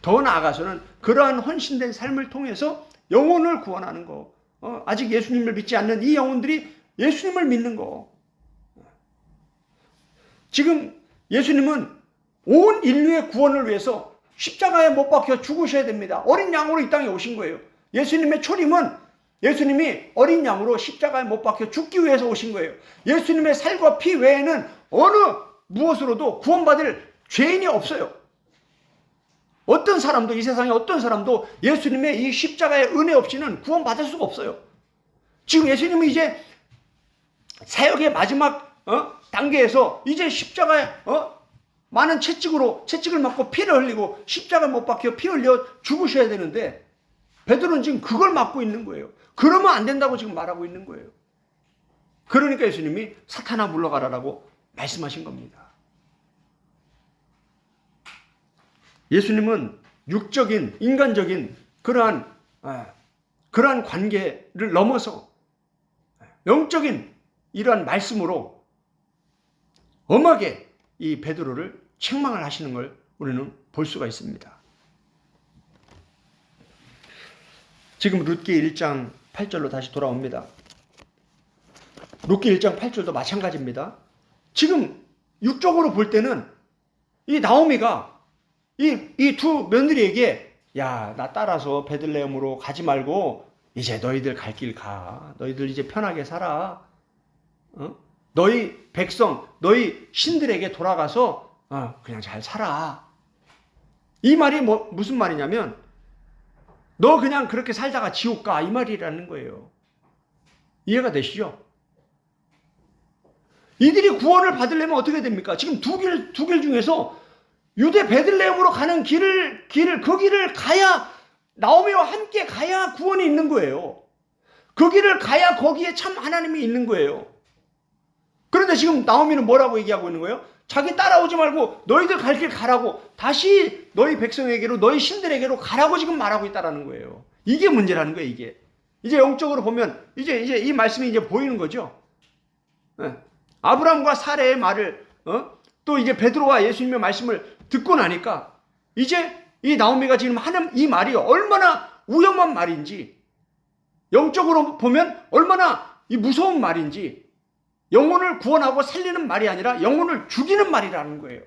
더 나아가서는 그러한 헌신된 삶을 통해서 영혼을 구원하는 거. 아직 예수님을 믿지 않는 이 영혼들이 예수님을 믿는 거. 지금 예수님은 온 인류의 구원을 위해서 십자가에 못 박혀 죽으셔야 됩니다. 어린 양으로 이 땅에 오신 거예요. 예수님의 초림은 예수님이 어린 양으로 십자가에 못 박혀 죽기 위해서 오신 거예요. 예수님의 살과 피 외에는 어느 무엇으로도 구원받을 죄인이 없어요. 어떤 사람도, 이 세상에 어떤 사람도 예수님의 이 십자가의 은혜 없이는 구원받을 수가 없어요. 지금 예수님은 이제 사역의 마지막 단계에서 이제 십자가에 많은 채찍을 맞고 피를 흘리고 십자가에 못 박혀 피 흘려 죽으셔야 되는데, 베드로는 지금 그걸 막고 있는 거예요. 그러면 안 된다고 지금 말하고 있는 거예요. 그러니까 예수님이 사탄아 물러가라라고 말씀하신 겁니다. 예수님은 육적인, 인간적인 그러한 관계를 넘어서 영적인 이러한 말씀으로 엄하게 이 베드로를 책망을 하시는 걸 우리는 볼 수가 있습니다. 지금 룻기 1장 8절로 다시 돌아옵니다. 룻기 1장 8절도 마찬가지입니다. 지금 육적으로 볼 때는 이 나오미가 이 두 며느리에게, 야, 나 따라서 베들레헴으로 가지 말고 이제 너희들 갈 길 가. 너희들 이제 편하게 살아. 너희 백성, 너희 신들에게 돌아가서 그냥 잘 살아. 이 말이 무슨 말이냐면, 너 그냥 그렇게 살다가 지옥 가, 이 말이라는 거예요. 이해가 되시죠? 이들이 구원을 받으려면 어떻게 됩니까? 지금 두 길 중에서 유대 베들레헴으로 가는 그 길을 가야, 나오미와 함께 가야 구원이 있는 거예요. 그 길을 가야 거기에 참 하나님이 있는 거예요. 그런데 지금 나오미는 뭐라고 얘기하고 있는 거예요? 자기 따라오지 말고 너희들 갈 길 가라고, 다시 너희 백성에게로, 너희 신들에게로 가라고 지금 말하고 있다라는 거예요. 이게 문제라는 거예요, 이게. 이제 영적으로 보면 이제 이 말씀이 이제 보이는 거죠. 아브라함과 사레의 말을 또 이제 베드로와 예수님의 말씀을 듣고 나니까 이제 이 나오미가 지금 하는 이 말이 얼마나 위험한 말인지, 영적으로 보면 얼마나 이 무서운 말인지, 영혼을 구원하고 살리는 말이 아니라 영혼을 죽이는 말이라는 거예요.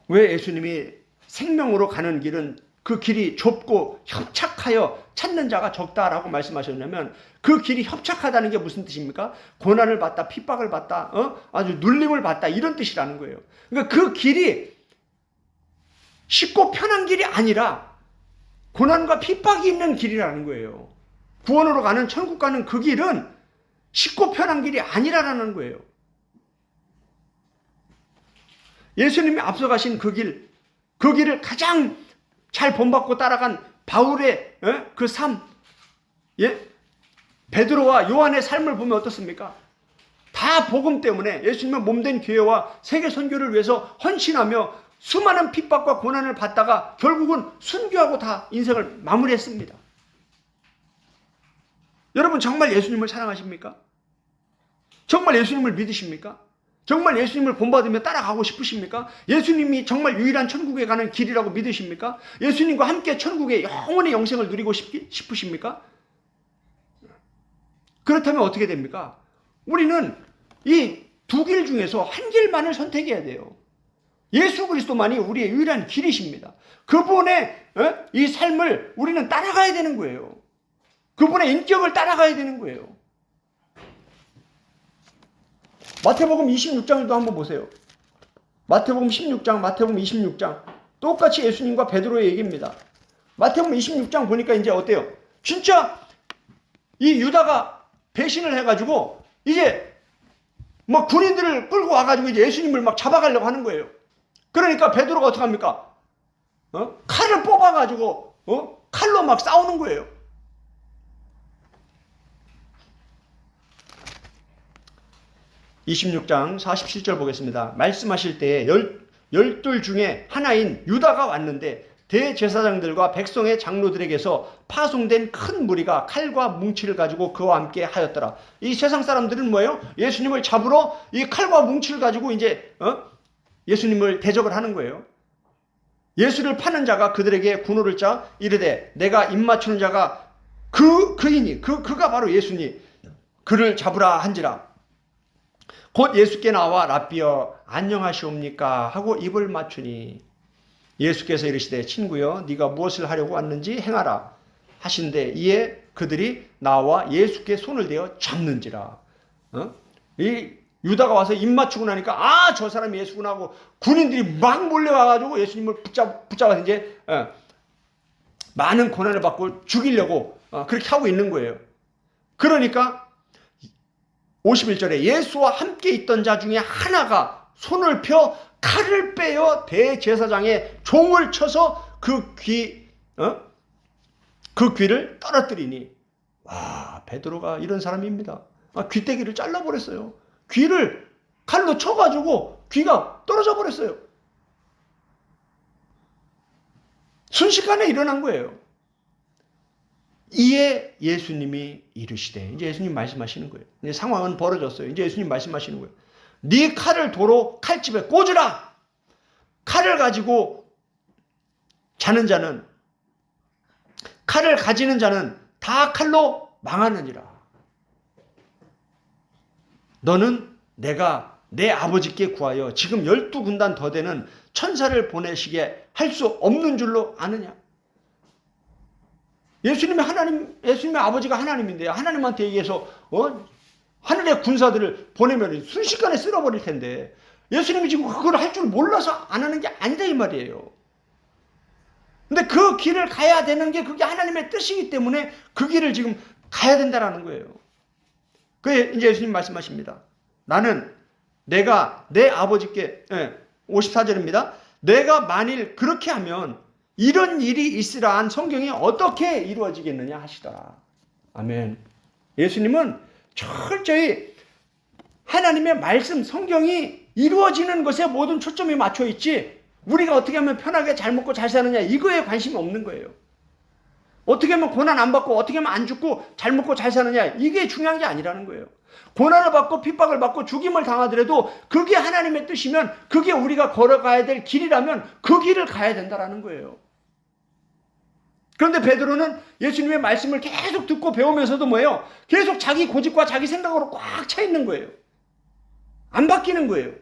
왜 예수님이 생명으로 가는 길은 그 길이 좁고 협착하여 찾는 자가 적다라고 말씀하셨냐면, 그 길이 협착하다는 게 무슨 뜻입니까? 고난을 받다, 핍박을 받다, 아주 눌림을 받다, 이런 뜻이라는 거예요. 그러니까 그 길이 쉽고 편한 길이 아니라 고난과 핍박이 있는 길이라는 거예요. 구원으로 가는, 천국 가는 그 길은 쉽고 편한 길이 아니라는 거예요. 예수님이 앞서가신 그 길을 가장 잘 본받고 따라간 바울의 그 삶, 베드로와 요한의 삶을 보면 어떻습니까? 다 복음 때문에 예수님의 몸된 교회와 세계 선교를 위해서 헌신하며 수많은 핍박과 고난을 받다가 결국은 순교하고 다 인생을 마무리했습니다. 여러분, 정말 예수님을 사랑하십니까? 정말 예수님을 믿으십니까? 정말 예수님을 본받으며 따라가고 싶으십니까? 예수님이 정말 유일한 천국에 가는 길이라고 믿으십니까? 예수님과 함께 천국의 영원의 영생을 누리고 싶으십니까? 그렇다면 어떻게 됩니까? 우리는 이 두 길 중에서 한 길만을 선택해야 돼요. 예수 그리스도만이 우리의 유일한 길이십니다. 그분의 이 삶을 우리는 따라가야 되는 거예요. 그분의 인격을 따라가야 되는 거예요. 마태복음 26장도 한번 보세요. 마태복음 16장, 마태복음 26장 똑같이 예수님과 베드로의 얘기입니다. 마태복음 26장 보니까 이제 어때요? 진짜 이 유다가 배신을 해가지고 이제 막 군인들을 끌고 와가지고 이제 예수님을 막 잡아가려고 하는 거예요. 그러니까 베드로가 어떻게 합니까? 칼을 뽑아가지고 칼로 막 싸우는 거예요. (26장) 47절 보겠습니다. 말씀하실 때에 열둘 중에 하나인 유다가 왔는데 대제사장들과 백성의 장로들에게서 파송된 큰 무리가 칼과 뭉치를 가지고 그와 함께 하였더라. 이 세상 사람들은 뭐예요? 예수님을 잡으러 이 칼과 뭉치를 가지고 이제 예수님을 대적을 하는 거예요. 예수를 파는 자가 그들에게 군호를 짜 이르되 내가 입 맞추는 자가 그이니 그가 바로 예수니 그를 잡으라 한지라. 곧 예수께 나와 랍비여 안녕하시옵니까 하고 입을 맞추니 예수께서 이르시되 친구여 네가 무엇을 하려고 왔는지 행하라 하신대 이에 그들이 나와 예수께 손을 대어 잡는지라. 이 유다가 와서 입 맞추고 나니까 저 사람이 예수구나 하고 군인들이 막 몰려와가지고 예수님을 붙잡아서 이제 많은 고난을 받고 죽이려고 그렇게 하고 있는 거예요. 그러니까 51절에 예수와 함께 있던 자 중에 하나가 손을 펴 칼을 빼어 대제사장의 종을 쳐서 그 귀를 떨어뜨리니 와 베드로가 이런 사람입니다. 귀때기를 잘라버렸어요. 귀를 칼로 쳐가지고 귀가 떨어져 버렸어요. 순식간에 일어난 거예요. 이에 예수님이 이르시되 이제 예수님 말씀하시는 거예요. 이제 상황은 벌어졌어요. 이제 예수님 말씀하시는 거예요. 네 칼을 도로 칼집에 꽂으라. 칼을 가지고 자는 자는 칼을 가지는 자는 다 칼로 망하느니라. 너는 내가 내 아버지께 구하여 지금 12군단 더 되는 천사를 보내시게 할 수 없는 줄로 아느냐. 예수님의 아버지가 하나님인데요. 하나님한테 얘기해서 하늘의 군사들을 보내면 순식간에 쓸어버릴 텐데 예수님이 지금 그걸 할 줄 몰라서 안 하는 게 아니다 이 말이에요. 근데 그 길을 가야 되는 게 그게 하나님의 뜻이기 때문에 그 길을 지금 가야 된다라는 거예요. 그게 이제 예수님 말씀하십니다. 나는 내가 내 아버지께 54절입니다. 내가 만일 그렇게 하면 이런 일이 있으라 한 성경이 어떻게 이루어지겠느냐 하시더라. 아멘. 예수님은 철저히 하나님의 말씀 성경이 이루어지는 것에 모든 초점이 맞춰 있지 우리가 어떻게 하면 편하게 잘 먹고 잘 사느냐 이거에 관심이 없는 거예요. 어떻게 하면 고난 안 받고 어떻게 하면 안 죽고 잘 먹고 잘 사느냐 이게 중요한 게 아니라는 거예요. 고난을 받고 핍박을 받고 죽임을 당하더라도 그게 하나님의 뜻이면 그게 우리가 걸어가야 될 길이라면 그 길을 가야 된다라는 거예요. 그런데 베드로는 예수님의 말씀을 계속 듣고 배우면서도 뭐예요? 계속 자기 고집과 자기 생각으로 꽉 차 있는 거예요. 안 바뀌는 거예요.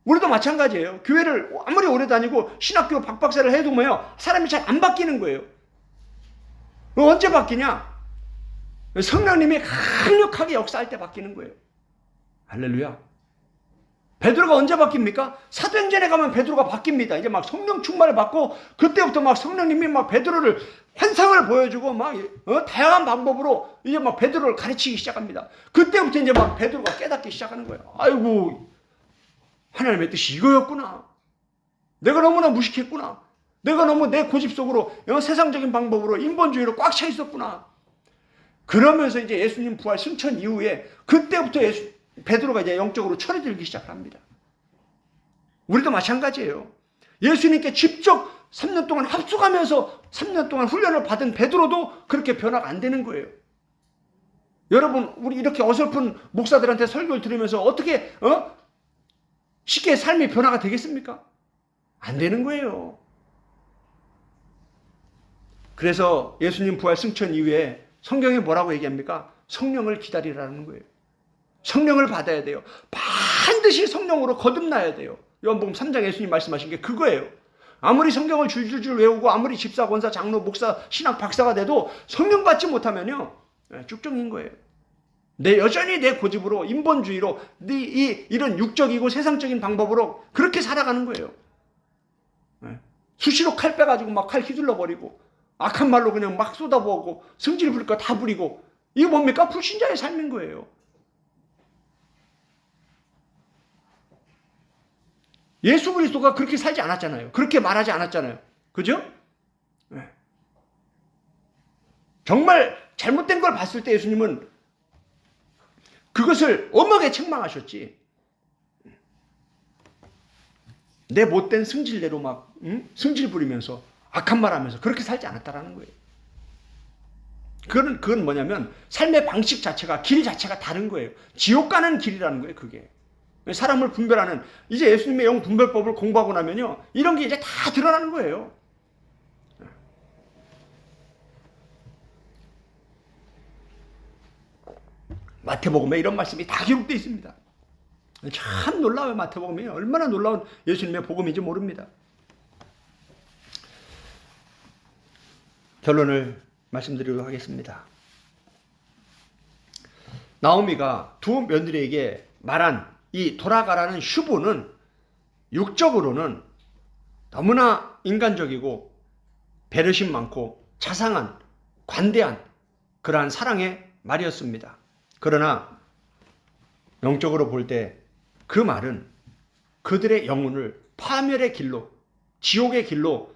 우리도 마찬가지예요. 교회를 아무리 오래 다니고 신학교 박박사를 해도 뭐예요? 사람이 잘 안 바뀌는 거예요. 언제 바뀌냐? 성령님이 강력하게 역사할 때 바뀌는 거예요. 할렐루야. 베드로가 언제 바뀝니까? 사도행전에 가면 베드로가 바뀝니다. 이제 막 성령 충만을 받고 그때부터 막 성령님이 막 베드로를 환상을 보여주고 막 다양한 방법으로 이제 막 베드로를 가르치기 시작합니다. 그때부터 이제 막 베드로가 깨닫기 시작하는 거예요. 아이고 하나님의 뜻이 이거였구나. 내가 너무나 무식했구나. 내가 너무 내 고집 속으로 세상적인 방법으로 인본주의로 꽉 차 있었구나. 그러면서 이제 예수님 부활 승천 이후에 그때부터 베드로가 이제 영적으로 철이 들기 시작합니다. 우리도 마찬가지예요. 예수님께 직접 3년 동안 합숙하면서 3년 동안 훈련을 받은 베드로도 그렇게 변화가 안 되는 거예요. 여러분 우리 이렇게 어설픈 목사들한테 설교를 들으면서 어떻게 쉽게 삶의 변화가 되겠습니까? 안 되는 거예요. 그래서 예수님 부활 승천 이후에 성경이 뭐라고 얘기합니까? 성령을 기다리라는 거예요. 성령을 받아야 돼요. 반드시 성령으로 거듭나야 돼요. 요한복음 3장 예수님 말씀하신 게 그거예요. 아무리 성경을 줄줄줄 외우고 아무리 집사, 권사, 장로, 목사, 신학 박사가 돼도 성령 받지 못하면요 쭉정인 거예요. 여전히 내 고집으로, 인본주의로, 이런 육적이고 세상적인 방법으로 그렇게 살아가는 거예요. 수시로 칼 빼가지고 막 칼 휘둘러 버리고, 악한 말로 그냥 막 쏟아부었고, 성질 부릴 거 다 부리고, 이거 뭡니까? 불신자의 삶인 거예요. 예수 그리스도가 그렇게 살지 않았잖아요. 그렇게 말하지 않았잖아요. 그죠? 네. 정말 잘못된 걸 봤을 때 예수님은 그것을 엄하게 책망하셨지. 내 못된 승질대로 막 승질 부리면서 악한 말 하면서 그렇게 살지 않았다라는 거예요. 그건 뭐냐면 삶의 방식 자체가, 길 자체가 다른 거예요. 지옥 가는 길이라는 거예요, 그게. 사람을 분별하는, 이제 예수님의 영 분별법을 공부하고 나면요, 이런 게 이제 다 드러나는 거예요. 마태복음에 이런 말씀이 다 기록되어 있습니다. 참 놀라워요. 마태복음이 얼마나 놀라운 예수님의 복음인지 모릅니다. 결론을 말씀드리도록 하겠습니다. 나오미가 두 며느리에게 말한 이 돌아가라는 휴보는 육적으로는 너무나 인간적이고 배려심 많고 자상한, 관대한 그러한 사랑의 말이었습니다. 그러나 영적으로 볼 때 그 말은 그들의 영혼을 파멸의 길로, 지옥의 길로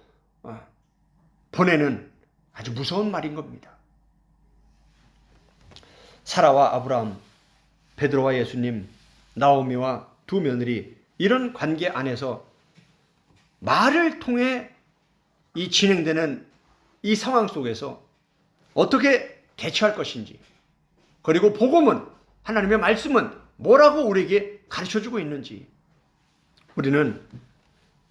보내는 아주 무서운 말인 겁니다. 사라와 아브라함, 베드로와 예수님, 나오미와 두 며느리, 이런 관계 안에서 말을 통해 이 진행되는 이 상황 속에서 어떻게 대처할 것인지, 그리고 복음은, 하나님의 말씀은 뭐라고 우리에게 가르쳐주고 있는지, 우리는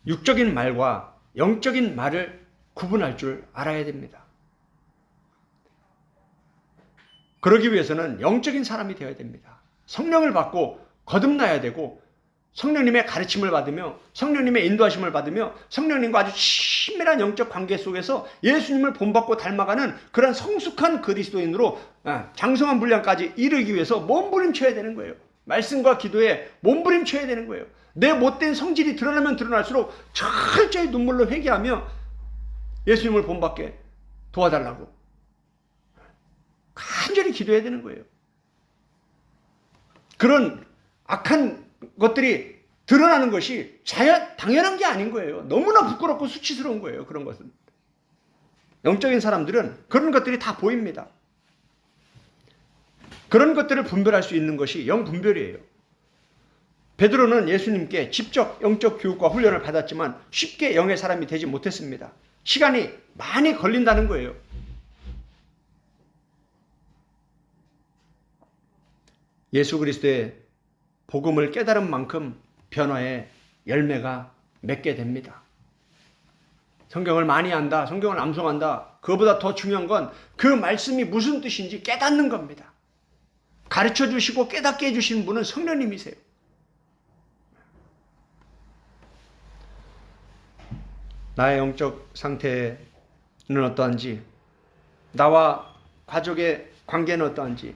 육적인 말과 영적인 말을 구분할 줄 알아야 됩니다. 그러기 위해서는 영적인 사람이 되어야 됩니다. 성령을 받고 거듭나야 되고, 성령님의 가르침을 받으며 성령님의 인도하심을 받으며 성령님과 아주 친밀한 영적 관계 속에서 예수님을 본받고 닮아가는 그런 성숙한 그리스도인으로 장성한 분량까지 이르기 위해서 몸부림쳐야 되는 거예요. 말씀과 기도에 몸부림쳐야 되는 거예요. 내 못된 성질이 드러나면 드러날수록 철저히 눈물로 회개하며 예수님을 본받게 도와달라고 간절히 기도해야 되는 거예요. 그런 악한 것들이 드러나는 것이 당연한 게 아닌 거예요. 너무나 부끄럽고 수치스러운 거예요. 그런 것은. 영적인 사람들은 그런 것들이 다 보입니다. 그런 것들을 분별할 수 있는 것이 영분별이에요. 베드로는 예수님께 직접 영적 교육과 훈련을 받았지만 쉽게 영의 사람이 되지 못했습니다. 시간이 많이 걸린다는 거예요. 예수 그리스도의 복음을 깨달은 만큼 변화의 열매가 맺게 됩니다. 성경을 많이 안다, 성경을 암송한다, 그거보다 더 중요한 건 그 말씀이 무슨 뜻인지 깨닫는 겁니다. 가르쳐 주시고 깨닫게 해주시는 분은 성령님이세요. 나의 영적 상태는 어떠한지, 나와 가족의 관계는 어떠한지,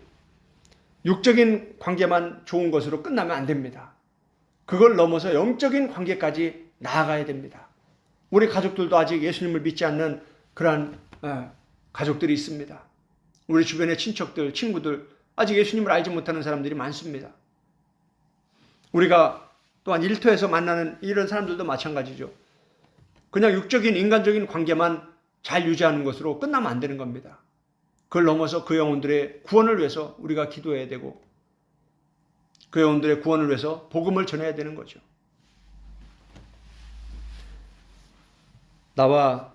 육적인 관계만 좋은 것으로 끝나면 안 됩니다. 그걸 넘어서 영적인 관계까지 나아가야 됩니다. 우리 가족들도 아직 예수님을 믿지 않는 그러한 가족들이 있습니다. 우리 주변의 친척들, 친구들, 아직 예수님을 알지 못하는 사람들이 많습니다. 우리가 또한 일터에서 만나는 이런 사람들도 마찬가지죠. 그냥 육적인 인간적인 관계만 잘 유지하는 것으로 끝나면 안 되는 겁니다. 그걸 넘어서 그 영혼들의 구원을 위해서 우리가 기도해야 되고, 그 영혼들의 구원을 위해서 복음을 전해야 되는 거죠. 나와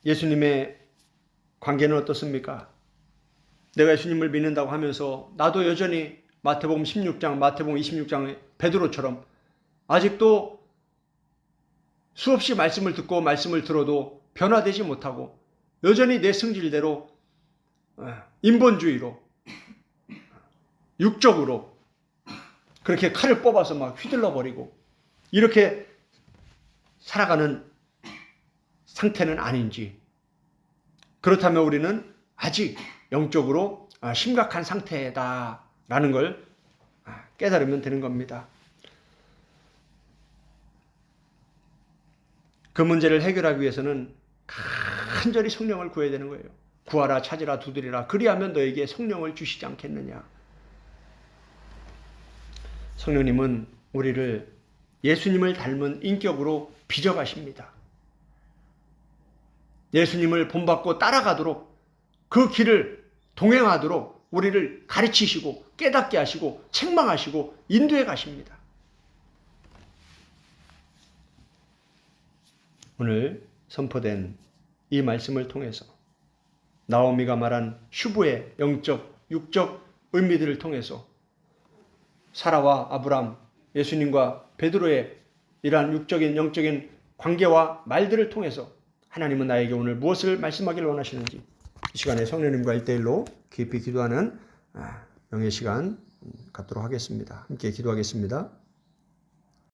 예수님의 관계는 어떻습니까? 내가 예수님을 믿는다고 하면서 나도 여전히 마태복음 16장, 마태복음 26장의 베드로처럼 아직도 수없이 말씀을 듣고 말씀을 들어도 변화되지 못하고 여전히 내 성질대로 인본주의로, 육적으로 그렇게 칼을 뽑아서 막 휘둘러 버리고 이렇게 살아가는 상태는 아닌지, 그렇다면 우리는 아직 영적으로 심각한 상태다 라는 걸 깨달으면 되는 겁니다. 그 문제를 해결하기 위해서는 간절히 성령을 구해야 되는 거예요. 구하라, 찾으라, 두드리라. 그리하면 너에게 성령을 주시지 않겠느냐. 성령님은 우리를 예수님을 닮은 인격으로 빚어가십니다. 예수님을 본받고 따라가도록 그 길을 동행하도록 우리를 가르치시고 깨닫게 하시고 책망하시고 인도해 가십니다. 오늘 선포된 이 말씀을 통해서 나오미가 말한 슈브의 영적, 육적 의미들을 통해서 사라와 아브람, 예수님과 베드로의 이러한 육적인 영적인 관계와 말들을 통해서 하나님은 나에게 오늘 무엇을 말씀하기를 원하시는지 이 시간에 성령님과 1대1로 깊이 기도하는 명예 시간 갖도록 하겠습니다. 함께 기도하겠습니다.